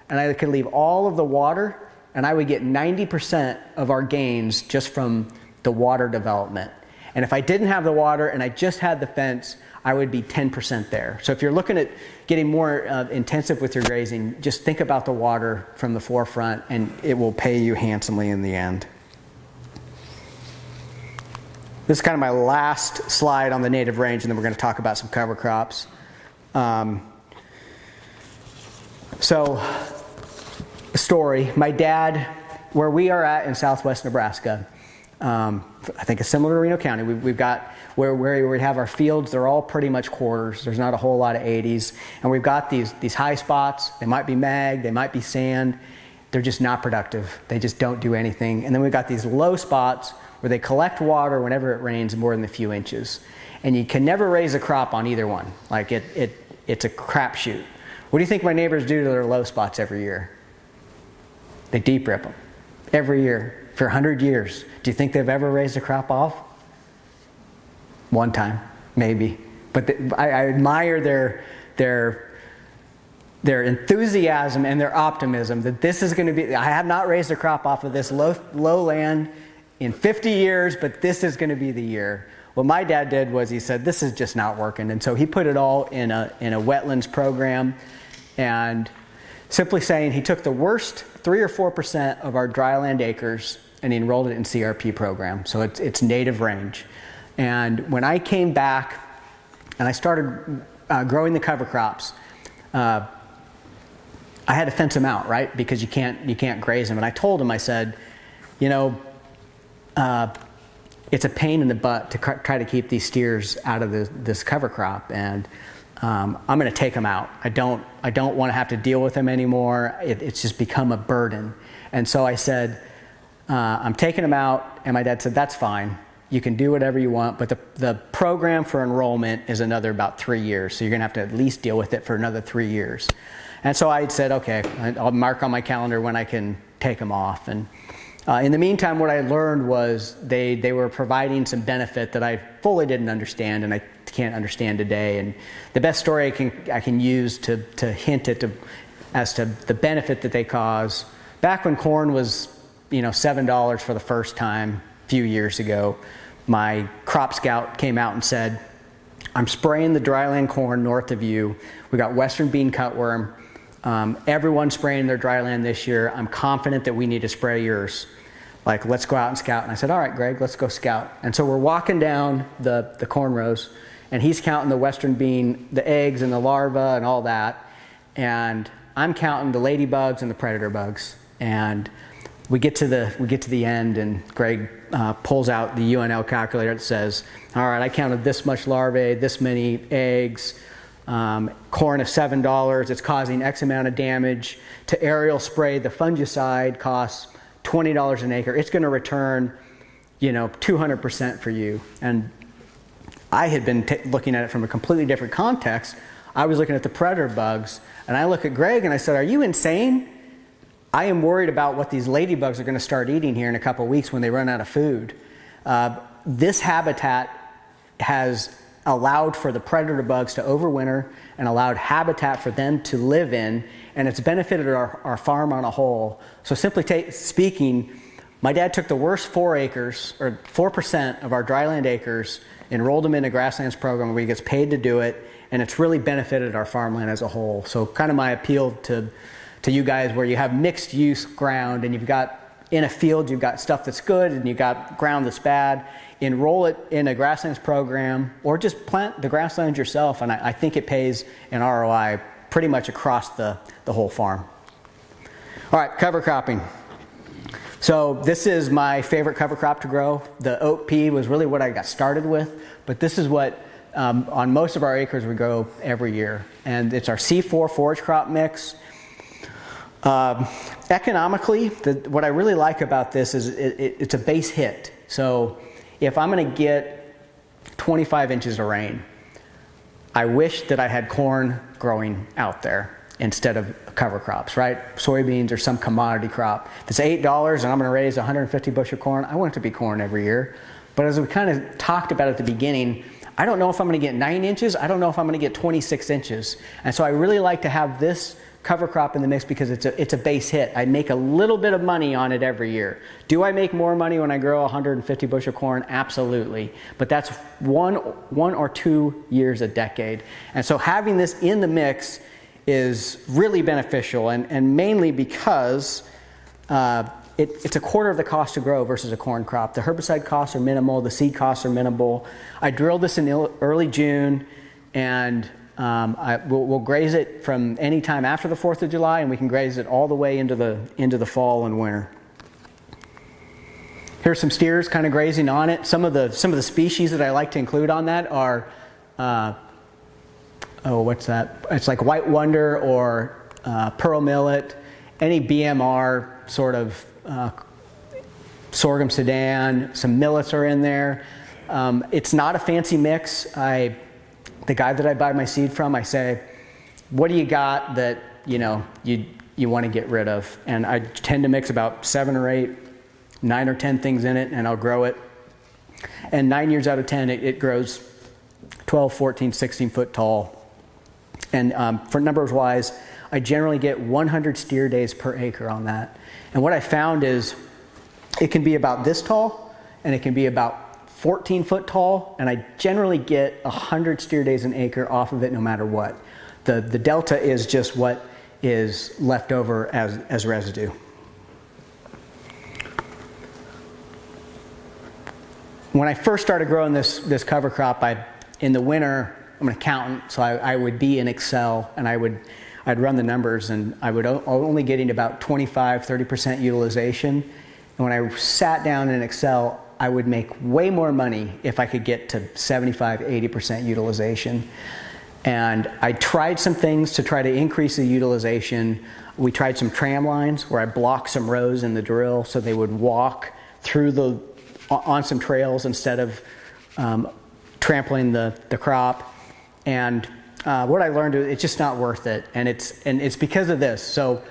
and I could leave all of the water, and I would get 90% of our gains just from the water development. And if I didn't have the water and I just had the fence, I would be 10% there. So if you're looking at getting more intensive with your grazing, just think about the water from the forefront, and it will pay you handsomely in the end. This is kind of my last slide on the native range, and then we're going to talk about some cover crops. So, story, my dad, where we are at in southwest Nebraska, I think it's similar to Reno County. We've got where we have our fields, they're all pretty much quarters. There's not a whole lot of 80s. And we've got these high spots. They might be mag, they might be sand. They're just not productive. They just don't do anything. And then we've got these low spots where they collect water whenever it rains more than a few inches. And you can never raise a crop on either one. Like it's a crapshoot. What do you think my neighbors do to their low spots every year? They deep rip them every year for 100 years. Do you think they've ever raised a crop off? One time, maybe. But I admire their enthusiasm and their optimism that this is going to be, I have not raised a crop off of this low land in 50 years, but this is going to be the year. What my dad did was he said, this is just not working. And so he put it all in a wetlands program, and simply saying he took the worst 3 or 4% of our dryland acres and he enrolled it in CRP program. So it's native range. And when I came back and I started growing the cover crops, I had to fence them out, right? Because you can't graze them. And I told him, I said, you know, it's a pain in the butt to try to keep these steers out of this cover crop, and I'm going to take them out. I don't want to have to deal with them anymore. It's just become a burden. And so I said, I'm taking them out, and my dad said, that's fine. You can do whatever you want, but the program for enrollment is another about 3 years, so you're going to have to at least deal with it for another 3 years. And so I said, okay, I'll mark on my calendar when I can take them off. And in the meantime, what I learned was they were providing some benefit that I fully didn't understand, and I can't understand today. And the best story I can use to hint as to the benefit that they cause, back when corn was $7 for the first time a few years ago, my crop scout came out and said, I'm spraying the dryland corn north of you. We got western bean cutworm. Everyone's spraying their dryland this year. I'm confident that we need to spray yours. Like, let's go out and scout. And I said, all right, Greg, let's go scout. And so we're walking down the corn rows, and he's counting the western bean, the eggs and the larvae and all that. And I'm counting the ladybugs and the predator bugs. And we get to the end, and Greg pulls out the UNL calculator that says, all right, I counted this much larvae, this many eggs, corn of $7, it's causing X amount of damage. To aerial spray the fungicide costs $20 an acre. It's going to return, 200% for you. And I had been looking at it from a completely different context. I was looking at the predator bugs, and I look at Greg and I said, are you insane? I am worried about what these ladybugs are going to start eating here in a couple of weeks when they run out of food. This habitat has allowed for the predator bugs to overwinter and allowed habitat for them to live in, and it's benefited our farm on a whole. So simply speaking, my dad took the worst 4 acres, or 4% of our dryland acres, enrolled them in a grasslands program where he gets paid to do it, and it's really benefited our farmland as a whole. So kind of my appeal to you guys, where you have mixed use ground, and you've got in a field, you've got stuff that's good and you've got ground that's bad, enroll it in a grasslands program, or just plant the grasslands yourself, and I think it pays an ROI pretty much across the whole farm. All right, cover cropping. So this is my favorite cover crop to grow. The oat pea was really what I got started with, but this is what on most of our acres we grow every year, and it's our C4 forage crop mix. Economically, what I really like about this is it's a base hit. So if I'm going to get 25 inches of rain, I wish that I had corn growing out there instead of cover crops, right? Soybeans or some commodity crop. If it's $8 and I'm going to raise 150 bushel corn, I want it to be corn every year. But as we kind of talked about at the beginning, I don't know if I'm going to get 9 inches. I don't know if I'm going to get 26 inches. And so I really like to have this cover crop in the mix because it's a base hit. I make a little bit of money on it every year. Do I make more money when I grow 150 bushel corn? Absolutely. But that's one or 2 years a decade. And so having this in the mix is really beneficial, and mainly because it's a quarter of the cost to grow versus a corn crop. The herbicide costs are minimal, the seed costs are minimal. I drilled this in early June, and we'll graze it from any time after the 4th of July, and we can graze it all the way into the fall and winter. Here's some steers kind of grazing on it. Some of the species that I like to include on that are, what's that? It's like White Wonder or Pearl Millet, any BMR sort of sorghum Sudan. Some millets are in there. It's not a fancy mix. The guy that I buy my seed from, I say, what do you got that you want to get rid of? And I tend to mix about 7 or 8, 9 or 10 things in it, and I'll grow it. And 9 years out of 10, it grows 12, 14, 16 foot tall. And for numbers wise, I generally get 100 steer days per acre on that. And what I found is it can be about this tall, and it can be about 14 foot tall, and I generally get 100 steer days an acre off of it no matter what. The delta is just what is left over as residue. When I first started growing this cover crop, in the winter, I'm an accountant, so I would be in Excel, and I'd run the numbers, and I would only getting about 25-30% utilization. And when I sat down in Excel, I would make way more money if I could get to 75-80% utilization. And I tried some things to try to increase the utilization. We tried some tram lines where I blocked some rows in the drill so they would walk through on some trails instead of trampling the crop. And what I learned, it's just not worth it. And it's because of this. So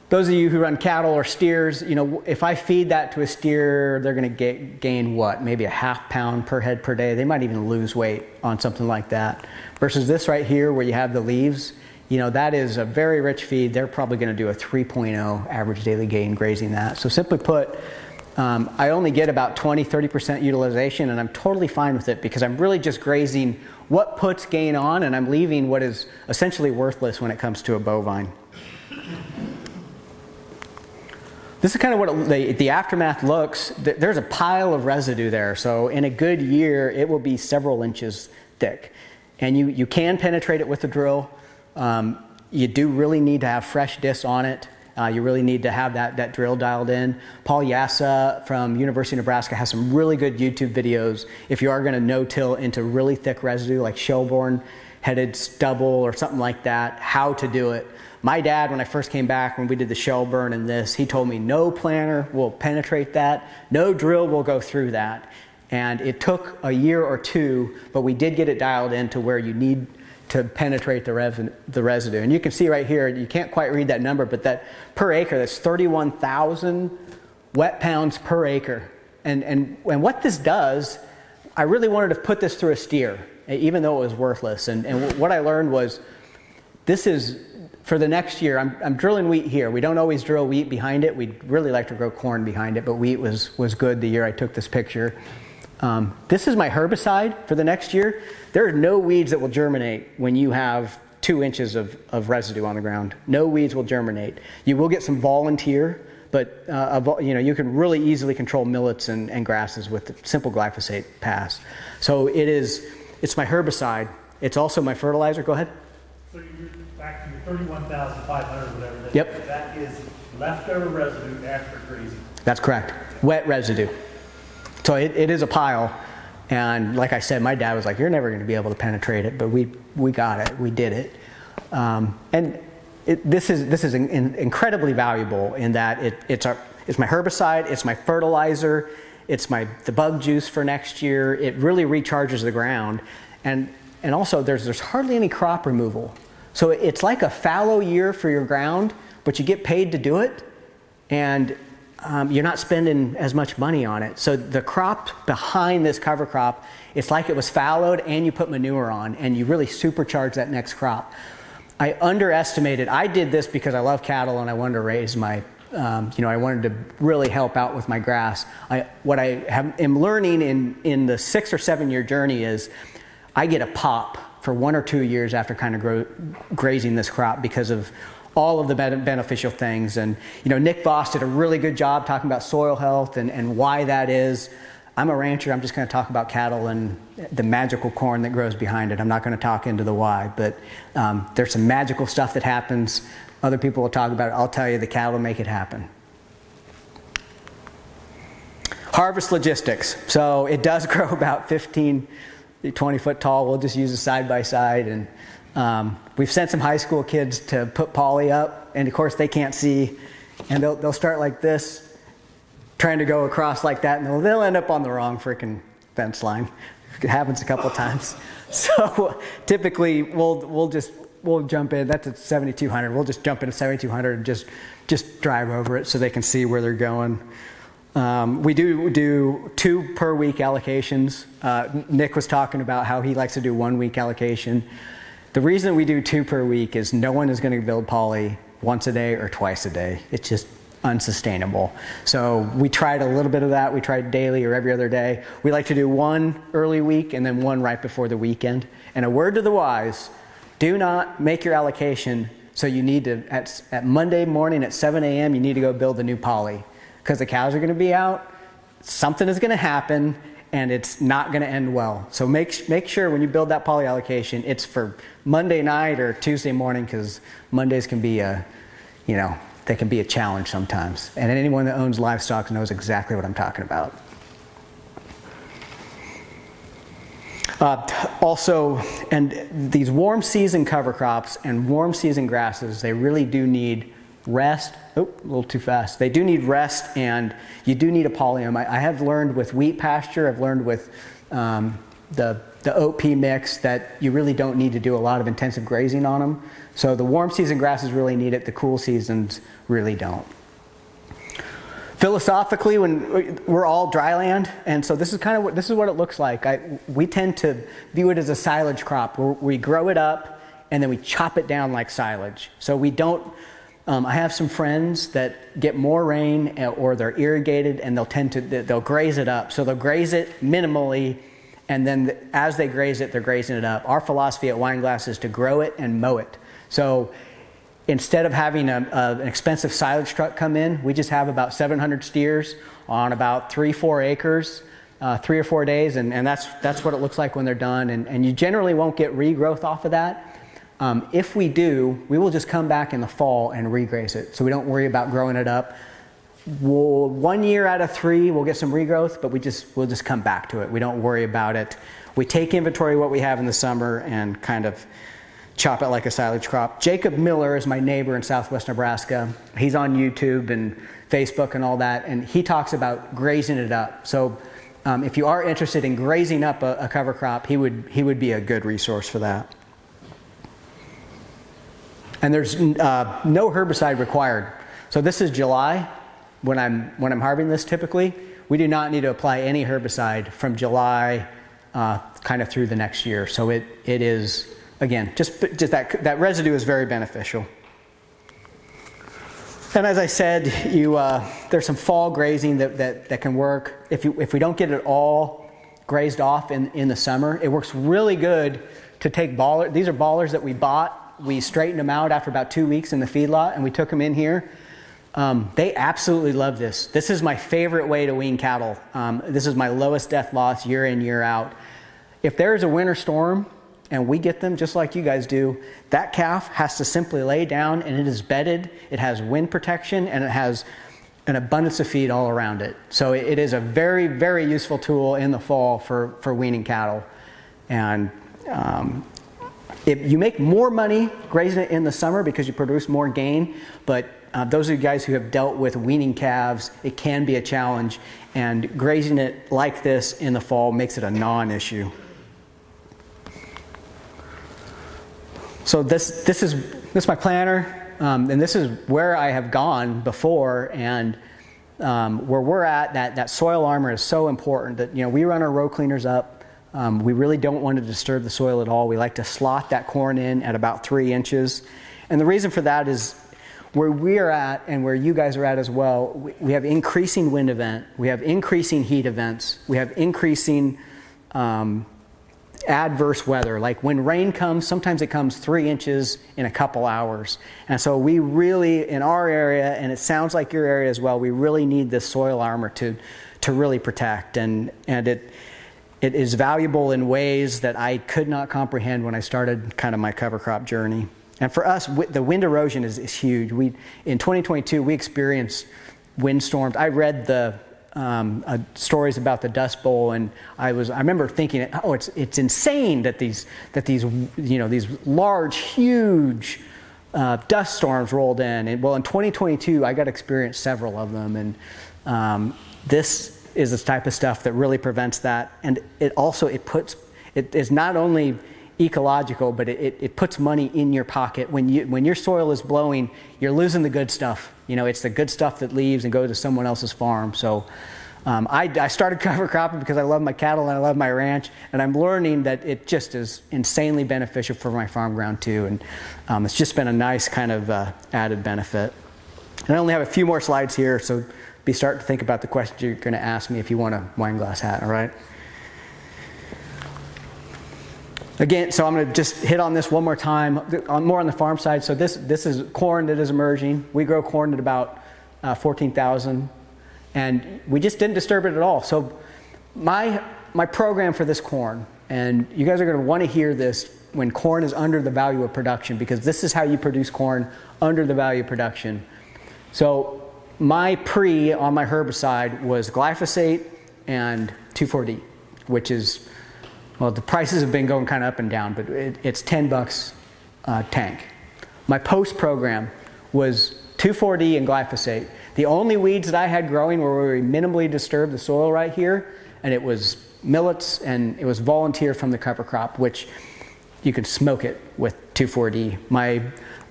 those of you who run cattle or steers, if I feed that to a steer, they're going to gain what? Maybe a ½ pound per head per day. They might even lose weight on something like that. Versus this right here where you have the leaves, that is a very rich feed. They're probably going to do a 3.0 average daily gain grazing that. So simply put, I only get about 20-30% utilization, and I'm totally fine with it because I'm really just grazing what puts gain on, and I'm leaving what is essentially worthless when it comes to a bovine. This is kind of what the aftermath looks. There's a pile of residue there, so in a good year it will be several inches thick. And you can penetrate it with the drill. You do really need to have fresh discs on it. You really need to have that drill dialed in. Paul Yassa from University of Nebraska has some really good YouTube videos if you are going to no-till into really thick residue like Shelbourne headed stubble or something like that, how to do it. My dad, when I first came back, when we did the Shelbourne and this, he told me no planter will penetrate that, no drill will go through that. And it took a year or two, but we did get it dialed in to where you need to penetrate the residue. And you can see right here, you can't quite read that number, but that per acre, that's 31,000 wet pounds per acre. And what this does, I really wanted to put this through a steer, even though it was worthless. And what I learned was, this is, for the next year, I'm drilling wheat here. We don't always drill wheat behind it. We'd really like to grow corn behind it, but wheat was good the year I took this picture. This is my herbicide for the next year. There are no weeds that will germinate when you have 2 inches of residue on the ground. No weeds will germinate. You will get some volunteer, but you can really easily control millets and grasses with the simple glyphosate pass. So it's my herbicide. It's also my fertilizer. Go ahead. So you're back to your 31,500, whatever. Yep. That is leftover residue after grazing. That's correct. Wet residue. So it is a pile. And like I said, my dad was like, you're never going to be able to penetrate it, but we got it. We did it. This is incredibly valuable in that it's my herbicide, it's my fertilizer, it's the bug juice for next year. It really recharges the ground. And also there's hardly any crop removal. So it's like a fallow year for your ground, but you get paid to do it, and you're not spending as much money on it. So the crop behind this cover crop, it's like it was fallowed and you put manure on, and you really supercharge that next crop. I underestimated. I did this because I love cattle and I wanted to raise my, I wanted to really help out with my grass. What I am learning in the 6 or 7 year journey is I get a pop for 1 or 2 years after kind of grazing this crop because of all of the beneficial things. And Nick Voss did a really good job talking about soil health and why that is. I'm a rancher. I'm just going to talk about cattle and the magical corn that grows behind it. I'm not going to talk into the why, but there's some magical stuff that happens. Other people will talk about it. I'll tell you, the cattle make it happen. Harvest logistics. So it does grow about 15, 20 foot tall. We'll just use a side by side. And we've sent some high school kids to put poly up, and of course they can't see, and they'll start like this, trying to go across like that, and they'll end up on the wrong freaking fence line. It happens a couple times. So typically we'll jump in. That's at 7,200. We'll just jump into 7,200 and just drive over it so they can see where they're going. We do 2 per week allocations. Nick was talking about how he likes to do 1 week allocation. The reason we do 2 per week is no one is going to build poly once a day or twice a day. It's just unsustainable. So we tried a little bit of that. We tried daily or every other day. We like to do 1 early week and then 1 right before the weekend. And a word to the wise, do not make your allocation so you need to, at Monday morning at 7 a.m., you need to go build a new poly. Because the cows are going to be out, something is going to happen, and it's not going to end well. So make sure when you build that poly allocation, it's for Monday night or Tuesday morning, because Mondays can be they can be a challenge sometimes. And anyone that owns livestock knows exactly what I'm talking about. Also, and these warm season cover crops and warm season grasses, they really do need rest. Oh, a little too fast. They do need rest, and you do need a polyum. I have learned with wheat pasture, I've learned with the oat pea mix that you really don't need to do a lot of intensive grazing on them. So the warm season grasses really need it. The cool seasons really don't. Philosophically, when we're all dry land, and so this is what it looks like. We tend to view it as a silage crop, where we grow it up and then we chop it down like silage. So we don't. I have some friends that get more rain or they're irrigated, and they'll graze it up. So they'll graze it minimally, and then as they graze it, they're grazing it up. Our philosophy at Wineglass is to grow it and mow it. So instead of having an expensive silage truck come in, we just have about 700 steers on about 3-4 acres, 3 or 4 days, and that's what it looks like when they're done. And you generally won't get regrowth off of that. If we do, we will just come back in the fall and regraze it, so we don't worry about growing it up. 1 year out of 3, we'll get some regrowth, but we'll just come back to it. We don't worry about it. We take inventory of what we have in the summer and kind of chop it like a silage crop. Jacob Miller is my neighbor in southwest Nebraska. He's on YouTube and Facebook and all that, and he talks about grazing it up. So if you are interested in grazing up a cover crop, he would be a good resource for that. And there's no herbicide required. So this is July when I'm harvesting this. Typically, we do not need to apply any herbicide from July kind of through the next year. So it is, again, just that residue is very beneficial. And as I said, there's some fall grazing that can work. If we don't get it all grazed off in the summer, it works really good to take baller. These are ballers that we bought. We straightened them out after about 2 weeks in the feedlot, and we took them in here. They absolutely love this. This is my favorite way to wean cattle. This is my lowest death loss year in, year out. If there is a winter storm and we get them just like you guys do, that calf has to simply lay down, and it is bedded. It has wind protection, and it has an abundance of feed all around it. So it is a very, very useful tool in the fall for weaning cattle. And you make more money grazing it in the summer because you produce more gain, but those of you guys who have dealt with weaning calves, it can be a challenge, and grazing it like this in the fall makes it a non-issue. So this is my planter, and this is where I have gone before, and where we're at, that soil armor is so important that we run our row cleaners up. We really don't want to disturb the soil at all. We like to slot that corn in at about 3 inches. And the reason for that is where we are at and where you guys are at as well, we have increasing wind event, we have increasing heat events, we have increasing adverse weather. Like when rain comes, sometimes it comes 3 inches in a couple hours. And so we really, in our area, and it sounds like your area as well, we really need this soil armor to to really protect, and it is valuable in ways that I could not comprehend when I started kind of my cover crop journey. And for us, the wind erosion is huge. In 2022, we experienced windstorms. I read the stories about the Dust Bowl, and I remember thinking, oh, it's insane that these large, huge dust storms rolled in. And well, in 2022, I got to experience several of them, and this is the type of stuff that really prevents that. And it is not only ecological, but it puts money in your pocket. When your soil is blowing, you're losing the good stuff. It's the good stuff that leaves and goes to someone else's farm. So I started cover cropping because I love my cattle and I love my ranch, and I'm learning that it just is insanely beneficial for my farm ground too. And it's just been a nice kind of added benefit. And I only have a few more slides here, so be starting to think about the questions you're going to ask me if you want a wine glass hat, all right? Again, so I'm going to just hit on this one more time, more on the farm side. So this is corn that is emerging. We grow corn at about 14,000, and we just didn't disturb it at all. So my program for this corn, and you guys are going to want to hear this when corn is under the value of production, because this is how you produce corn under the value of production. So my pre on my herbicide was glyphosate and 2,4-D, which is, well, the prices have been going kind of up and down, but it's $10 tank. My post program was 2,4-D and glyphosate. The only weeds that I had growing were where we minimally disturbed the soil right here, and it was millets, and it was volunteer from the cover crop, which you could smoke it with 2,4-D. My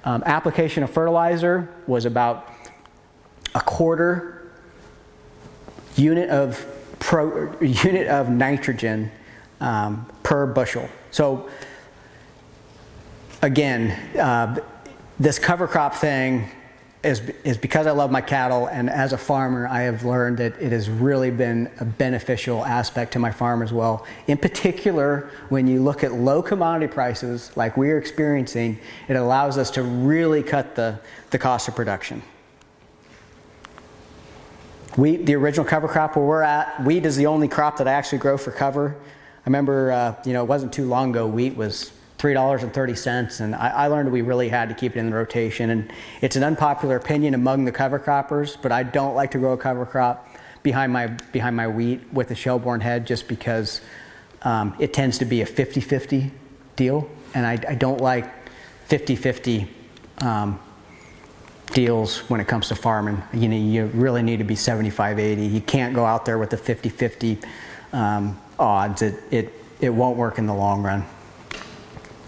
application of fertilizer was about a quarter unit of nitrogen per bushel. So again, this cover crop thing is because I love my cattle, and as a farmer I have learned that it has really been a beneficial aspect to my farm as well. In particular, when you look at low commodity prices like we're experiencing, it allows us to really cut the cost of production. Wheat, the original cover crop where we're at, wheat is the only crop that I actually grow for cover. I remember, it wasn't too long ago, wheat was $3.30, and I learned we really had to keep it in the rotation. And it's an unpopular opinion among the cover croppers, but I don't like to grow a cover crop behind my wheat with a shell-borne head, just because it tends to be a 50-50 deal, and I don't like 50-50 deals when it comes to farming. You really need to be 75-80. You can't go out there with the 50-50 odds. It won't work in the long run.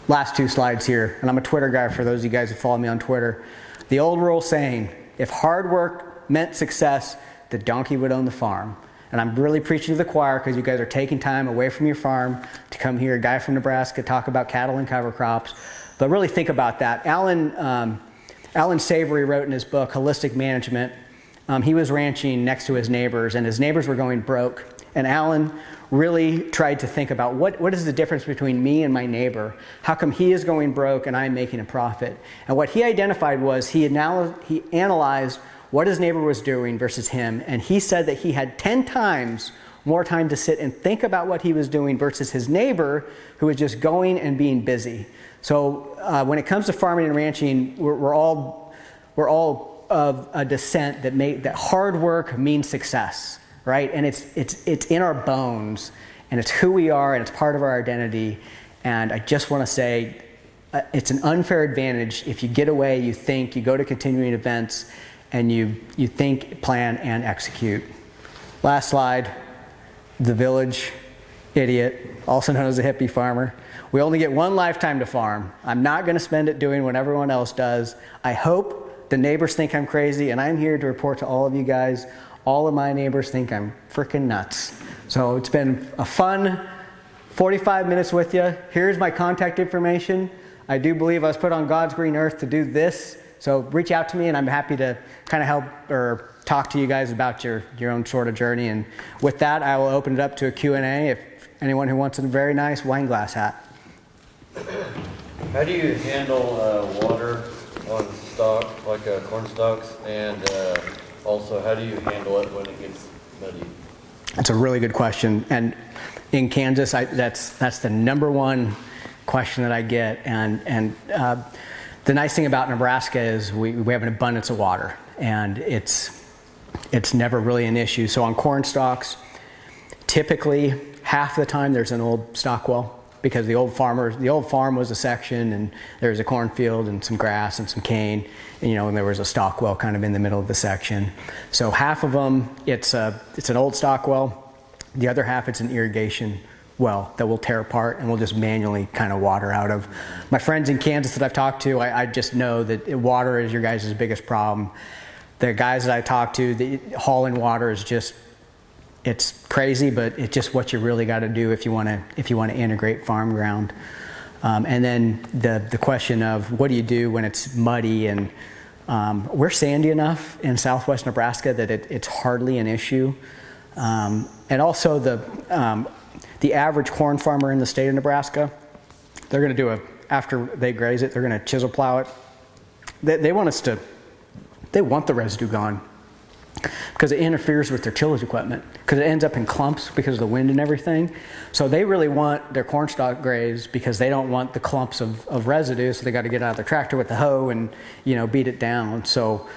Last two slides here, and I'm a Twitter guy for those of you guys who follow me on Twitter. The old rule saying, if hard work meant success, the donkey would own the farm. And I'm really preaching to the choir because you guys are taking time away from your farm to come here, a guy from Nebraska, talk about cattle and cover crops. But really think about that. Alan Savory wrote in his book, Holistic Management, he was ranching next to his neighbors, and his neighbors were going broke. And Alan really tried to think about what is the difference between me and my neighbor? How come he is going broke and I'm making a profit? And what he identified was he analyzed what his neighbor was doing versus him, and he said that he had 10 times more time to sit and think about what he was doing versus his neighbor, who was just going and being busy. So when it comes to farming and ranching, we're all of a descent that hard work means success, right? And it's in our bones, and it's who we are, and it's part of our identity. And I just want to say, it's an unfair advantage if you get away, you think, you go to continuing events, and you think, plan, and execute. Last slide, the village idiot, also known as a hippie farmer. We only get one lifetime to farm. I'm not going to spend it doing what everyone else does. I hope the neighbors think I'm crazy, and I'm here to report to all of you guys, all of my neighbors think I'm freaking nuts. So it's been a fun 45 minutes with you. Here's my contact information. I do believe I was put on God's green earth to do this. So reach out to me, and I'm happy to kind of help or talk to you guys about your own sort of journey. And with that, I will open it up to a Q&A if anyone who wants a very nice wine glass hat. How do you handle water on stock, like corn stalks, and also how do you handle it when it gets muddy? It's a really good question. And in Kansas, that's the number one question that I get. And the nice thing about Nebraska is we have an abundance of water, and it's never really an issue. So on corn stalks, typically half the time there's an old stock well, because the old farm was a section, and there was a cornfield and some grass and some cane, and, and there was a stock well kind of in the middle of the section. So half of them, it's an old stock well. The other half, it's an irrigation well that we'll tear apart and we'll just manually kind of water out of. My friends in Kansas that I've talked to, I just know that water is your guys' biggest problem. The guys that I talk to, the hauling water is just, it's crazy, but it's just what you really got to do if you want to integrate farm ground. And then the question of what do you do when it's muddy, and we're sandy enough in southwest Nebraska that it's hardly an issue. And also the average corn farmer in the state of Nebraska, they're going to do after they graze it, they're going to chisel plow it. They want the residue gone, because it interferes with their tillage equipment, because it ends up in clumps because of the wind and everything. So they really want their corn stalk grazed because they don't want the clumps of residue, so they got to get out of their tractor with the hoe and beat it down. So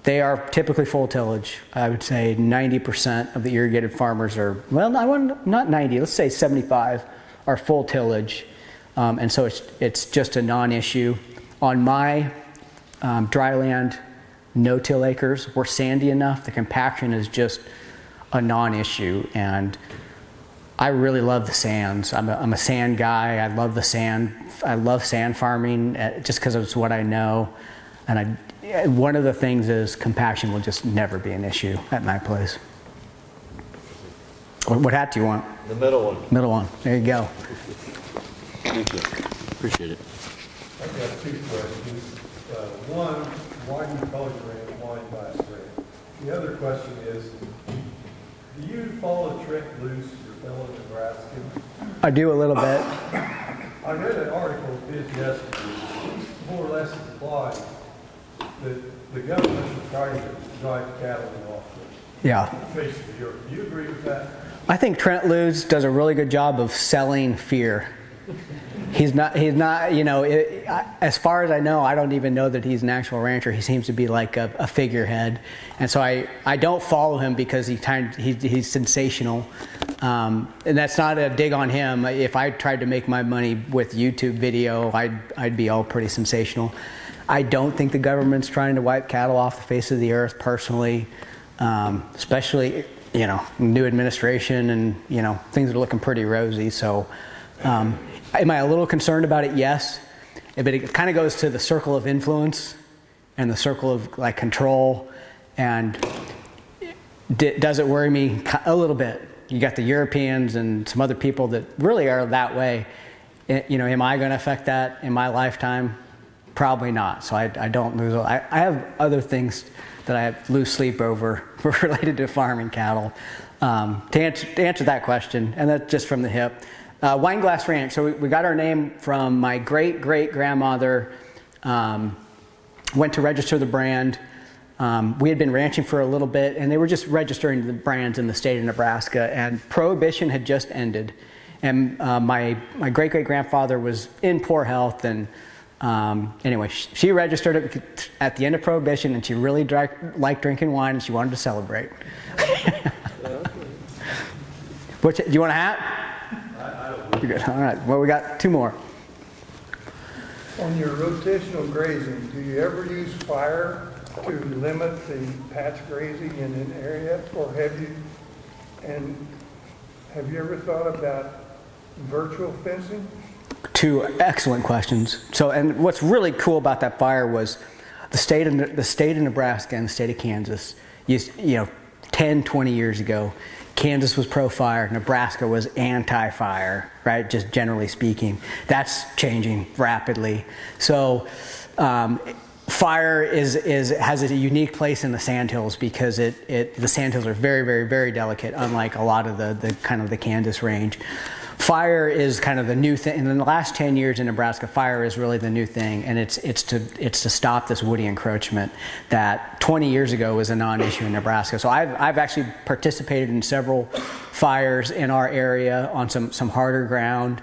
they are typically full tillage. I would say 90% of the irrigated farmers are, well, not 90, let's say 75 are full tillage. And so it's just a non-issue. On my dry land, no-till acres, we're sandy enough, the compaction is just a non-issue. And I really love the sands. I'm a sand guy. I love the sand. I love sand farming just because it's what I know. And one of the things is compaction will just never be an issue at my place. What hat do you want? The middle one. Middle one. There you go. Thank you. Appreciate it. I've got two questions. One, why do you call your ranch wine glass ranch? The other question is, do you follow Trent Loose, your fellow Nebraskan? I do a little bit. I read an article of his yesterday, more or less implied that the government is trying to drive cattle off Yeah. the face of the earth. Do you agree with that? I think Trent Lutz does a really good job of selling fear. He's not, as far as I know, I don't even know that he's an actual rancher. He seems to be like a figurehead. And so I don't follow him because he's sensational. And that's not a dig on him. If I tried to make my money with YouTube video, I'd be all pretty sensational. I don't think the government's trying to wipe cattle off the face of the earth personally, especially, new administration and, things are looking pretty rosy. So, am I a little concerned about it? Yes. But it kind of goes to the circle of influence and the circle of control. And does it worry me? A little bit. You got the Europeans and some other people that really are that way. Am I going to affect that in my lifetime? Probably not. So I don't lose. I have other things that I lose sleep over related to farming cattle. To answer that question, and that's just from the hip. Wine Glass Ranch. So we got our name from my great-great-grandmother. Went to register the brand. We had been ranching for a little bit, and they were just registering the brands in the state of Nebraska. And Prohibition had just ended, and my great-great-grandfather was in poor health. And anyway, she registered it at the end of Prohibition, and she really liked drinking wine, and she wanted to celebrate. Do you want a hat? You're good. All right. Well, we got two more. On your rotational grazing, do you ever use fire to limit the patch grazing in an area, or have you ever thought about virtual fencing? Two excellent questions. So, and what's really cool about that fire was the state of Nebraska and the state of Kansas used, 10, 20 years ago, Kansas was pro-fire, Nebraska was anti-fire, right? Just generally speaking. That's changing rapidly. So fire has a unique place in the sandhills because the sandhills are very, very, very delicate, unlike a lot of the kind of the Kansas range. fire is kind of the new thing. And in the last 10 years in Nebraska, fire is really the new thing, and it's to stop this woody encroachment that 20 years ago was a non-issue in Nebraska. So I've actually participated in several fires in our area on some harder ground.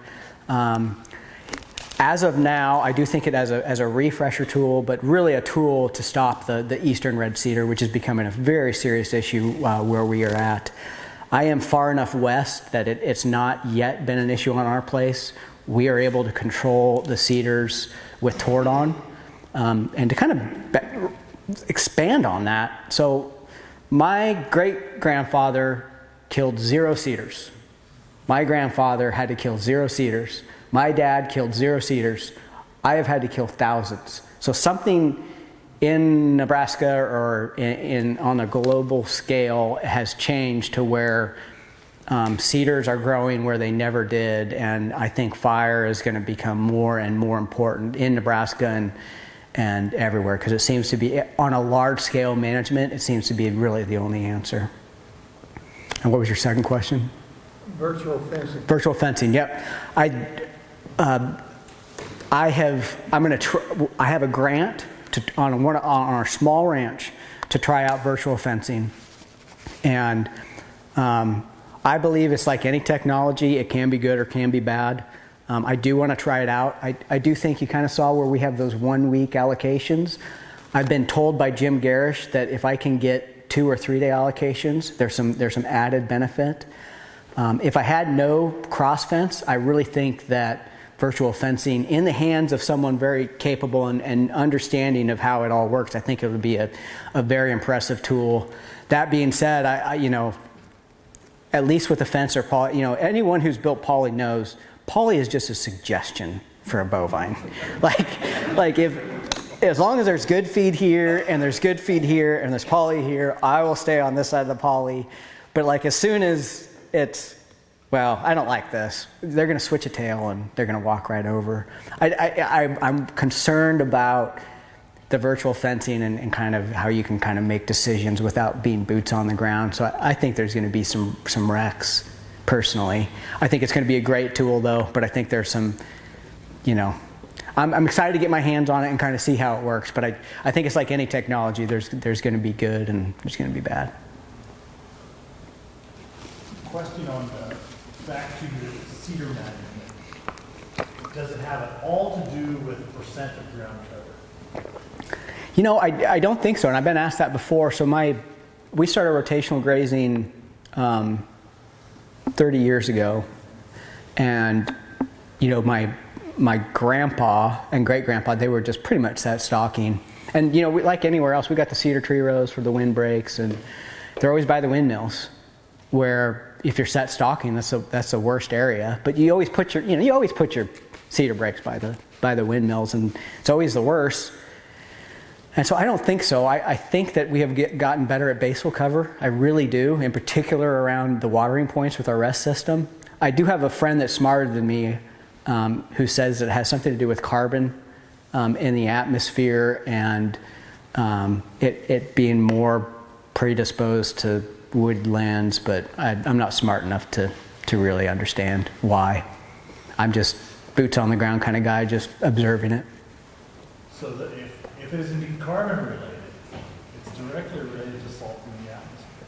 As of now, I do think it as a refresher tool, but really a tool to stop the eastern red cedar, which is becoming a very serious issue where we are at. I am far enough west that it's not yet been an issue on our place. We are able to control the cedars with Tordon, and to kind of expand on that. So my great-grandfather killed 0 cedars. My grandfather had to kill 0 cedars. My dad killed 0 cedars. I have had to kill thousands. So something in Nebraska or on a global scale has changed to where cedars are growing where they never did, and I think fire is going to become more and more important in Nebraska and everywhere, because it seems to be, on a large scale management, it seems to be really the only answer. And what was your second question? Virtual fencing. Virtual fencing, yep. I have a grant on our small ranch to try out virtual fencing, and I believe it's like any technology. It can be good or can be bad. I do want to try it out. I do think you kind of saw where we have those 1 week allocations. I've been told by Jim Garish that if I can get 2 or 3 day allocations, there's some added benefit. If I had no cross fence, I really think that virtual fencing in the hands of someone very capable and understanding of how it all works, I think it would be a very impressive tool. That being said, I at least with the fence or poly, anyone who's built poly knows poly is just a suggestion for a bovine. like if, as long as there's good feed here and there's good feed here and there's poly here, I will stay on this side of the poly. But like as soon as it's, well, I don't like this, they're going to switch a tail and they're going to walk right over. I'm concerned about the virtual fencing and kind of how you can kind of make decisions without being boots on the ground. So I think there's going to be some wrecks, personally. I think it's going to be a great tool, though, but I think there's some, I'm excited to get my hands on it and kind of see how it works. But I think it's like any technology. There's going to be good and there's going to be bad. Question on back to the cedar management. Does it have it all to do with percent of ground cover? I don't think so, and I've been asked that before. So we started rotational grazing 30 years ago, and my grandpa and great grandpa, they were just pretty much set stalking, and like anywhere else, we got the cedar tree rows for the windbreaks, and they're always by the windmills, where if you're set stalking, that's the worst area. But you always put your cedar breaks by the windmills, and it's always the worst. And so I don't think so. I think that we have gotten better at basal cover. I really do, in particular around the watering points with our rest system. I do have a friend that's smarter than me who says it has something to do with carbon in the atmosphere and it being more predisposed to woodlands, but I'm not smart enough to really understand why. I'm just boots on the ground kind of guy, just observing it. So that if it is indeed carbon related, it's directly related to salt in the atmosphere.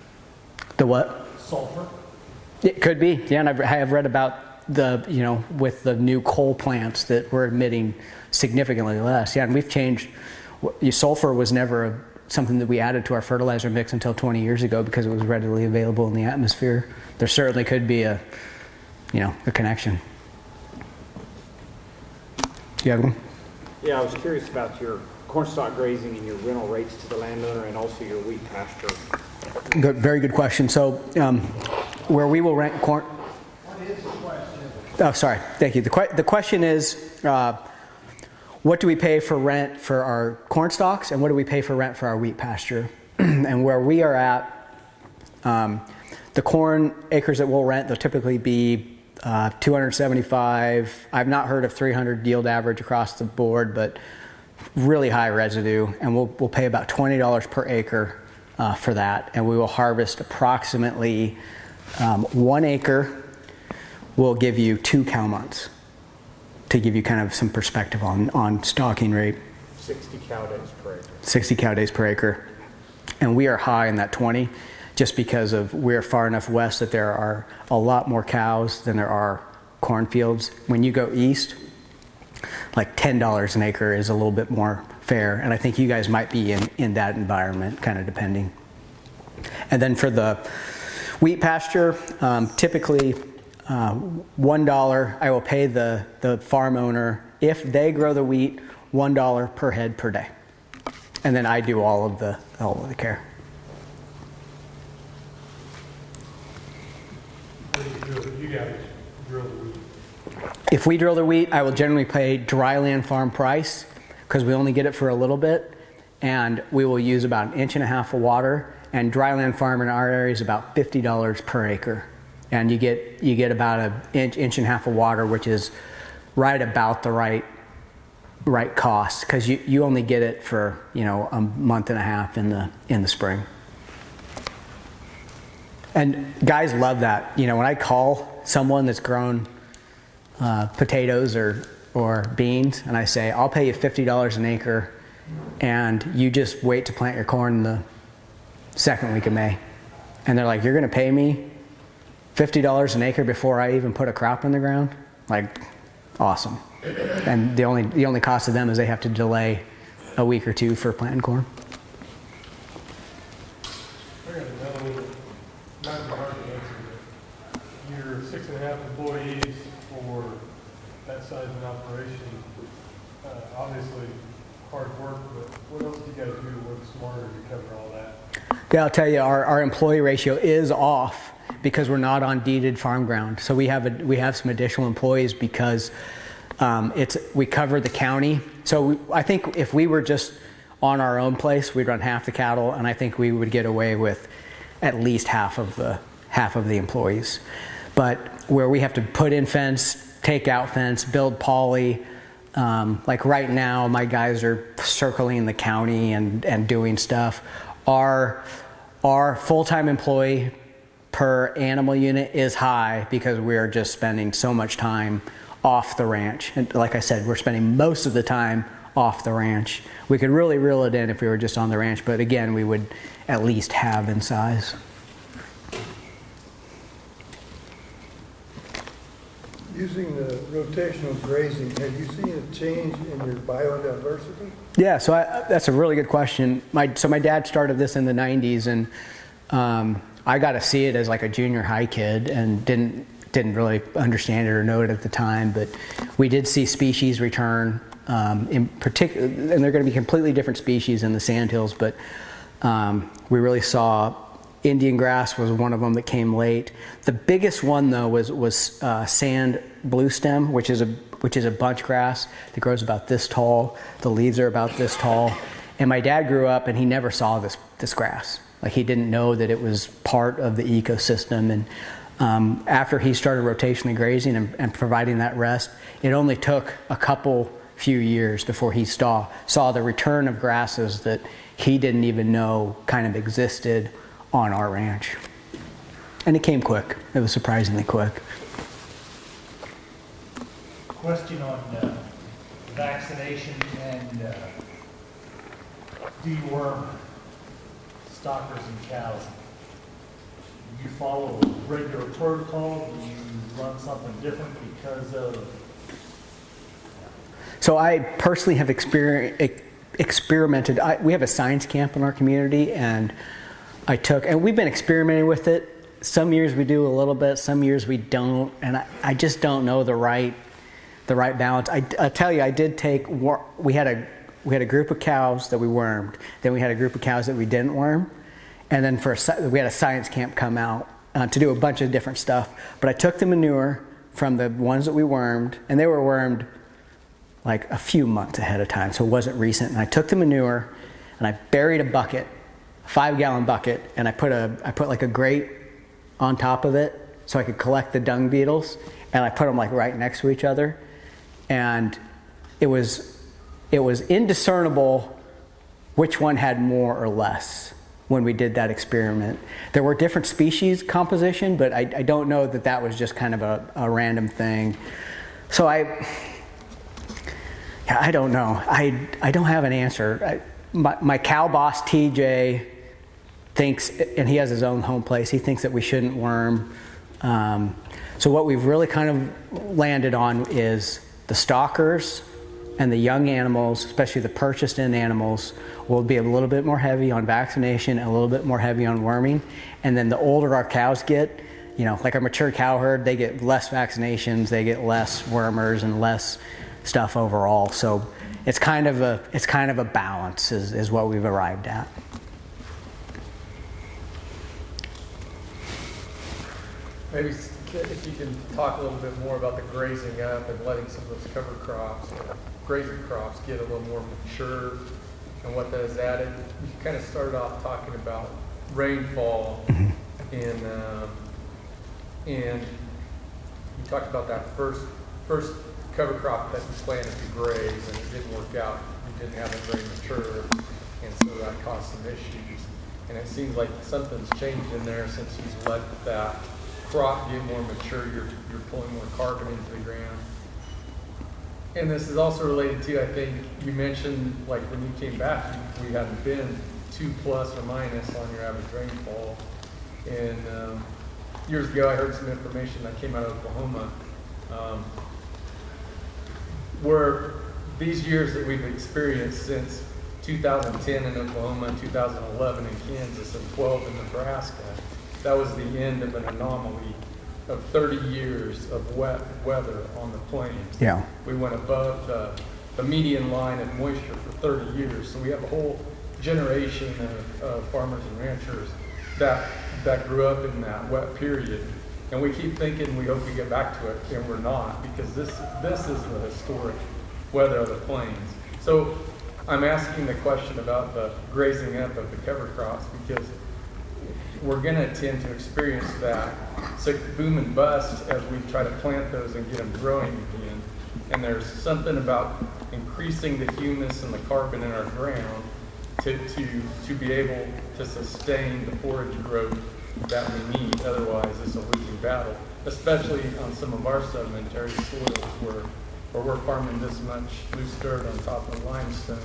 The what? Sulfur. It could be, yeah, and I have read about with the new coal plants that we're emitting significantly less. Yeah, and we've changed. Sulfur was never something that we added to our fertilizer mix until 20 years ago because it was readily available in the atmosphere. There certainly could be a connection. You have one? Yeah, I was curious about your cornstalk grazing and your rental rates to the landowner and also your wheat pasture. Good, very good question. So where we will rent corn... What is the question? Oh, sorry. Thank you. The question is, what do we pay for rent for our corn stalks, and what do we pay for rent for our wheat pasture? And where we are at, the corn acres that we'll rent, they'll typically be 275. I've not heard of 300 yield average across the board, but really high residue, and we'll pay about $20 per acre for that, and we will harvest approximately 1 acre we'll give you 2 cow months to give you kind of some perspective on stocking rate. 60 cow days per acre. 60 cow days per acre. And we are high in that 20 just because of we're far enough west that there are a lot more cows than there are cornfields. When you go east, like $10 an acre is a little bit more fair. And I think you guys might be in that environment, kind of depending. And then for the wheat pasture, typically $1, I will pay the farm owner, if they grow the wheat, $1 per head per day. And then I do all of the care. You guys drill the wheat. If we drill the wheat, I will generally pay dryland farm price because we only get it for a little bit, and we will use about 1.5 inches of water. And dryland farm in our area is about $50 per acre, and you get about an inch and a half of water, which is right about the right cost because you only get it for a month and a half in the spring. And guys love that. When I call someone that's grown potatoes or beans, and I say, I'll pay you $50 an acre, and you just wait to plant your corn in the second week of May. And they're like, you're going to pay me $50 an acre before I even put a crop in the ground? Like, awesome. And the only cost to them is they have to delay a week or 2 for planting corn. I got another one. Might be hard to answer. Your 6.5 employees for that size of an operation, obviously hard work, but what else do you guys do to work smarter to cover all that? Yeah, I'll tell you, our employee ratio is off because we're not on deeded farm ground. So we have some additional employees because we cover the county. So I think if we were just on our own place, we'd run half the cattle, and I think we would get away with at least half of the employees. But where we have to put in fence, take out fence, build poly, like right now, my guys are circling the county and doing stuff. Our full-time employee per animal unit is high because we are just spending so much time off the ranch. And like I said, we're spending most of the time off the ranch. We could really reel it in if we were just on the ranch, but again, we would at least halve in size. Using the rotational grazing, have you seen a change in your biodiversity? Yeah, so that's a really good question. My dad started this in the 90s, and I got to see it as like a junior high kid and didn't really understand it or know it at the time, but we did see species return, in particular, and they're going to be completely different species in the sandhills, but we really saw Indian grass was one of them that came late. The biggest one though was sand blue stem, which is a bunch grass that grows about this tall. The leaves are about this tall. And my dad grew up and he never saw this grass. Like he didn't know that it was part of the ecosystem. And after he started rotationally grazing and providing that rest, it only took a few years before he saw the return of grasses that he didn't even know kind of existed on our ranch. And it came quick. It was surprisingly quick. Question on vaccination and deworm stockers and cows. Do you follow a regular protocol? Do you run something different because of? So I personally have experimented. We have a science camp in our community, and we've been experimenting with it. Some years we do a little bit, some years we don't, and I just don't know the right balance. I tell you, I did we had a group of cows that we wormed, then we had a group of cows that we didn't worm, and then we had a science camp come out to do a bunch of different stuff. But I took the manure from the ones that we wormed, and they were wormed like a few months ahead of time, so it wasn't recent. And I took the manure and I buried a bucket, 5-gallon bucket, and I put like a grate on top of it so I could collect the dung beetles, and I put them like right next to each other, and it was indiscernible which one had more or less. when we did that experiment. There were different species composition, but I don't know that that was just kind of a random thing. So I don't know. I don't have an answer. My cow boss, TJ, thinks, and he has his own home place, he thinks that we shouldn't worm. So what we've really kind of landed on is the stalkers and the young animals, especially the purchased-in animals, will be a little bit more heavy on vaccination and a little bit more heavy on worming. And then the older our cows get, you know, like our mature cow herd, they get less vaccinations, they get less wormers and less stuff overall. So it's kind of a balance is what we've arrived at. Maybe if you can talk a little bit more about the grazing up and letting some of those cover crops or grazing crops get a little more mature and what that has added. You kind of started off talking about rainfall and you talked about that first cover crop that you planted to graze and it didn't work out. You didn't have it very mature and so that caused some issues. And it seems like something's changed in there since he's let that crop get more mature, you're pulling more carbon into the ground. And this is also related to, I think, you mentioned, like when you came back, we hadn't been 2 plus or minus on your average rainfall. And years ago, I heard some information that came out of Oklahoma, where these years that we've experienced since 2010 in Oklahoma, 2011 in Kansas, and 12 in Nebraska, that was the end of an anomaly of 30 years of wet weather on the plains. Yeah. We went above the median line of moisture for 30 years. So we have a whole generation of farmers and ranchers that grew up in that wet period. And we keep thinking we hope we get back to it, and we're not, because this is the historic weather of the plains. So I'm asking the question about the grazing up of the cover crops, because we're going to tend to experience that boom and bust as we try to plant those and get them growing again. And there's something about increasing the humus and the carbon in our ground to be able to sustain the forage growth that we need. Otherwise, it's a losing battle, especially on some of our sedimentary soils where we're farming this much loose dirt on top of limestone.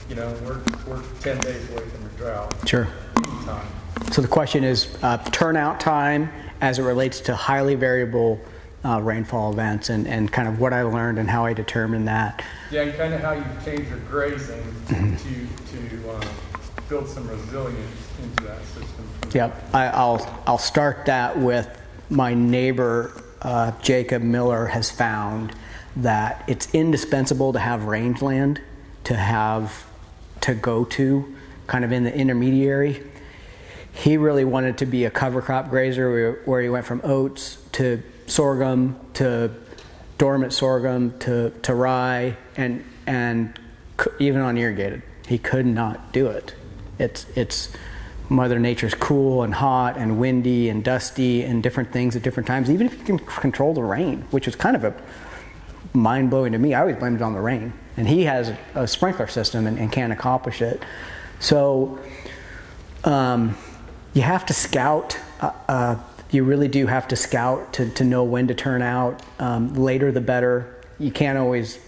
You know, we're 10 days away from a drought. Sure. Anytime. So the question is turnout time as it relates to highly variable rainfall events and kind of what I learned and how I determined that. Yeah, and kind of how you change your grazing to build some resilience into that system. Yep, I'll start that with my neighbor Jacob Miller has found that it's indispensable to have rangeland to go to kind of in the intermediary. He really wanted to be a cover crop grazer where he went from oats to sorghum to dormant sorghum to rye and even on irrigated. He could not do it. It's Mother Nature's cool and hot and windy and dusty and different things at different times. Even if you can control the rain, which was kind of a mind-blowing to me. I always blamed it on the rain. And he has a sprinkler system and can't accomplish it. So you have to scout. You really do have to scout to know when to turn out. Later the better. You can't always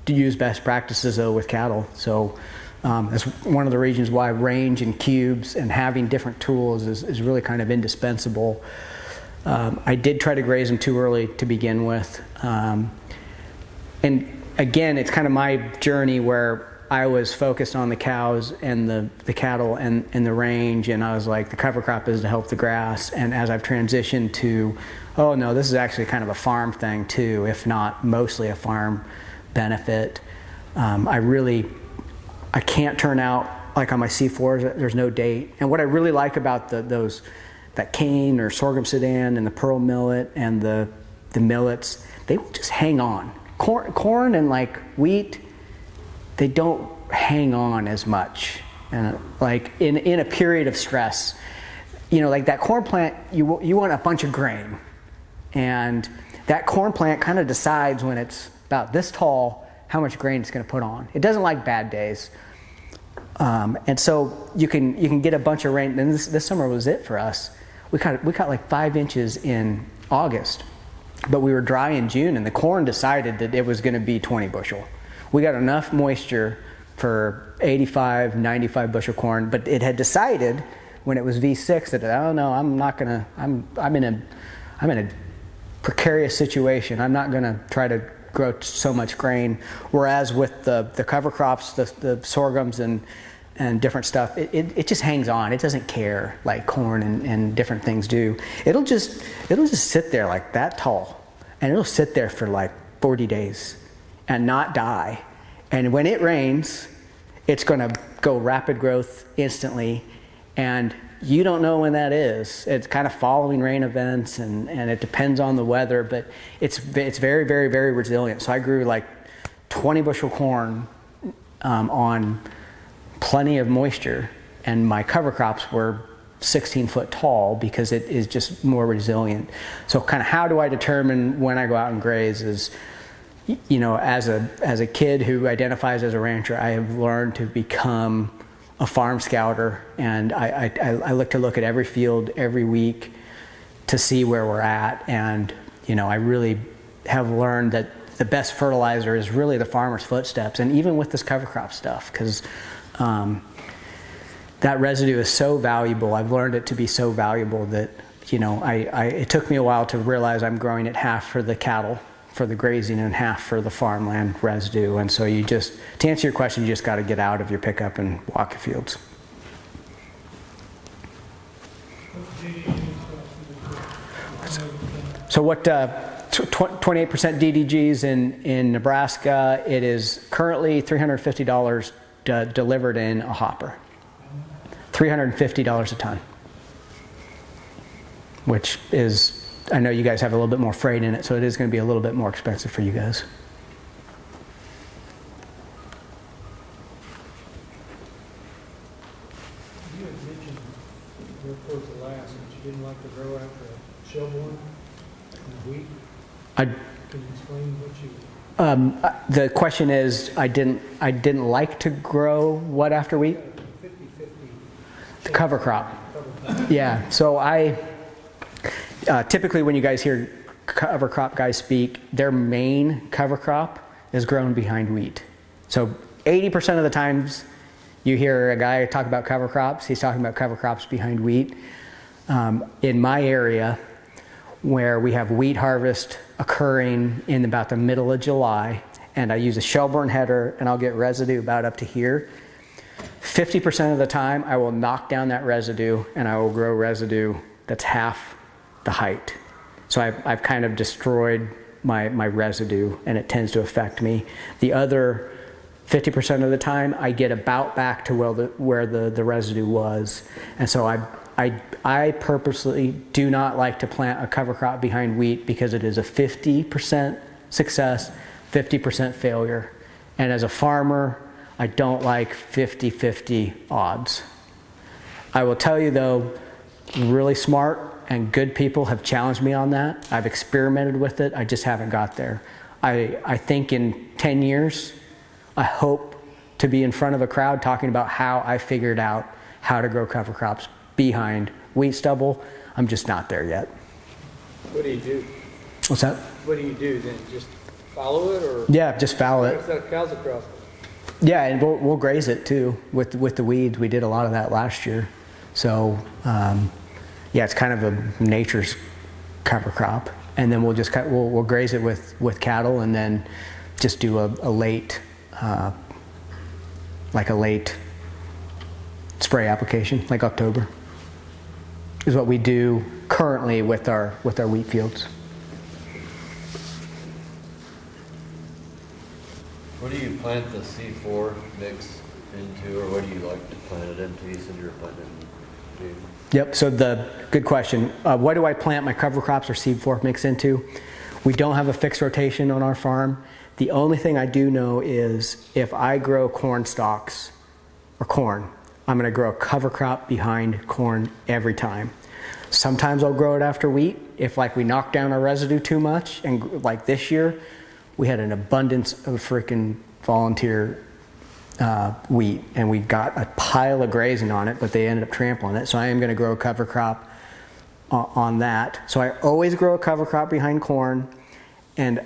use best practices though with cattle. So that's one of the reasons why range and cubes and having different tools is really kind of indispensable. I did try to graze them too early to begin with. And again, it's kind of my journey where I was focused on the cows and the cattle and the range, and I was like, the cover crop is to help the grass. And as I've transitioned to, oh no, this is actually kind of a farm thing too, if not mostly a farm benefit. I can't turn out like on my C4s, there's no date. And what I really like about that cane or sorghum sedan and the pearl millet and the millets, they will just hang on. Corn and like wheat, they don't hang on as much. And like in a period of stress, you know, like that corn plant, you want a bunch of grain, and that corn plant kind of decides when it's about this tall how much grain it's going to put on. It doesn't like bad days. And so you can get a bunch of rain. And this summer was it for us. We caught like 5 inches in August, but we were dry in June, and the corn decided that it was going to be 20 bushel. We got enough moisture for 85, 95 bushel corn, but it had decided when it was V6 that, oh no, I'm in a precarious situation. I'm not going to try to grow so much grain. Whereas with the cover crops, the sorghums and different stuff, it just hangs on. It doesn't care like corn and different things do. It'll just sit there like that tall, and it'll sit there for like 40 days and not die. And when it rains, it's going to go rapid growth instantly, and you don't know when that is. It's kind of following rain events, and it depends on the weather, but it's very, very, very resilient. So I grew like 20 bushel corn on plenty of moisture, and my cover crops were 16 foot tall because it is just more resilient. So kind of how do I determine when I go out and graze is, you know, as a kid who identifies as a rancher, I have learned to become a farm scouter, and I look at every field every week to see where we're at. And you know, I really have learned that the best fertilizer is really the farmer's footsteps, and even with this cover crop stuff, because that residue is so valuable. I've learned it to be so valuable that, you know, it took me a while to realize I'm growing it half for the cattle, for the grazing, and half for the farmland residue. And so to answer your question, you just got to get out of your pickup and walk your fields. So what, 28% DDGs in Nebraska, it is currently $350 delivered in a hopper. $350 a ton, which is, I know you guys have a little bit more freight in it, so it is going to be a little bit more expensive for you guys. You had mentioned towards the last that you didn't like to grow after shoveling and wheat. Can you explain what you? The question is, I didn't like to grow what after wheat? 50-50. Cover crop. Yeah. So I typically, when you guys hear cover crop guys speak, their main cover crop is grown behind wheat. So 80% of the times you hear a guy talk about cover crops, he's talking about cover crops behind wheat. In my area, where we have wheat harvest occurring in about the middle of July, and I use a Shelburne header, and I'll get residue about up to here. 50% of the time, I will knock down that residue, and I will grow residue that's half the height. So I've kind of destroyed my residue, and it tends to affect me. The other 50% of the time, I get about back to where the residue was. And so I purposely do not like to plant a cover crop behind wheat, because it is a 50% success, 50% failure. And as a farmer, I don't like 50-50 odds. I will tell you though, really smart and good people have challenged me on that. I've experimented with it, I just haven't got there. I think in 10 years, I hope to be in front of a crowd talking about how I figured out how to grow cover crops behind wheat stubble. I'm just not there yet. What do you do? What's that? What do you do then? Just follow it, or? Yeah, just fallow it. If that cows across it? Yeah, and we'll graze it too with the weeds. We did a lot of that last year. So yeah, it's kind of a nature's cover crop, and then we'll graze it with cattle, and then just do a late spray application, like October, is what we do currently with our wheat fields. What do you plant the C4 mix into, or what do you like to plant it into? You said you're planting it in June. Yep, so good question. What do I plant my cover crops or seed fork mix into? We don't have a fixed rotation on our farm. The only thing I do know is if I grow corn stalks or corn, I'm going to grow a cover crop behind corn every time. Sometimes I'll grow it after wheat if like we knock down our residue too much, and like this year we had an abundance of freaking volunteer wheat, and we got a pile of grazing on it, but they ended up trampling it. So I am going to grow a cover crop on that. So I always grow a cover crop behind corn, and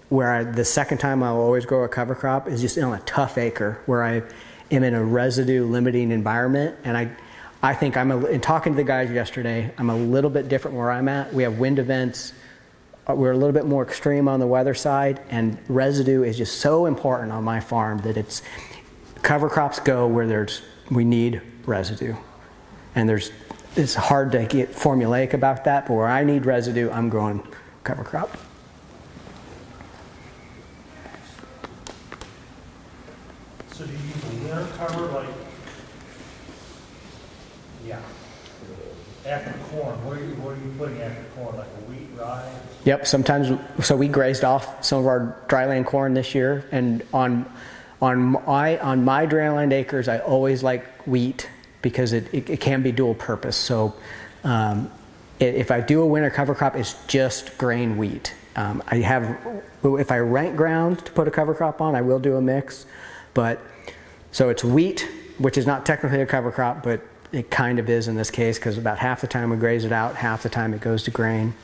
the second time I'll always grow a cover crop is just on a tough acre where I am in a residue limiting environment. And I think in talking to the guys yesterday, I'm a little bit different where I'm at. We have wind events. We're a little bit more extreme on the weather side, and residue is just so important on my farm that cover crops go where we need residue. And it's hard to get formulaic about that, but where I need residue, I'm growing cover crop. So do you use a winter cover after corn? What are you putting after corn, like a wheat, rye? Yep, sometimes, so we grazed off some of our dryland corn this year, and on my dryland acres, I always like wheat because it can be dual purpose. So if I do a winter cover crop, it's just grain wheat. If I rent ground to put a cover crop on, I will do a mix. So it's wheat, which is not technically a cover crop, but it kind of is in this case, because about half the time we graze it out, half the time it goes to grain.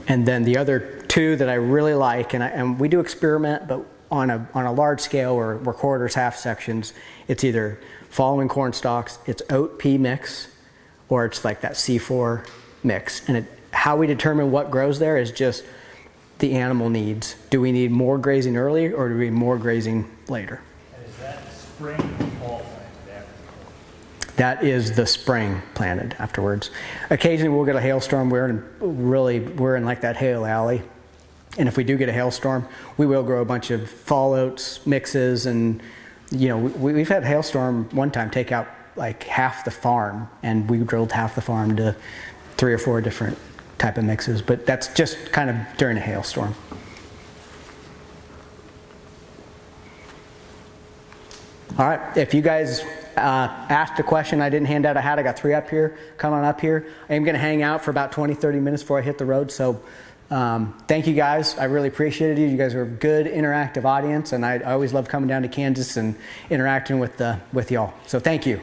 And then the other two that I really like, and we do experiment, but on a large scale or quarters, half sections, it's either following corn stalks, it's oat pea mix, or it's like that C4 mix. And how we determine what grows there is just the animal needs. Do we need more grazing early, or do we need more grazing later? And is that spring or fall planted after? That is the spring planted afterwards. Occasionally we'll get a hailstorm. We're in like that hail alley. And if we do get a hailstorm, we will grow a bunch of fall oats mixes. And, we've had a hailstorm one time take out like half the farm, and we drilled half the farm to 3 or 4 different type of mixes. But that's just kind of during a hailstorm. All right, if you guys asked a question I didn't hand out, I got 3 up here. Come on up here. I am going to hang out for about 20-30 minutes before I hit the road. So thank you guys. I really appreciated you. You guys are a good interactive audience, and I always love coming down to Kansas and interacting with y'all. So thank you.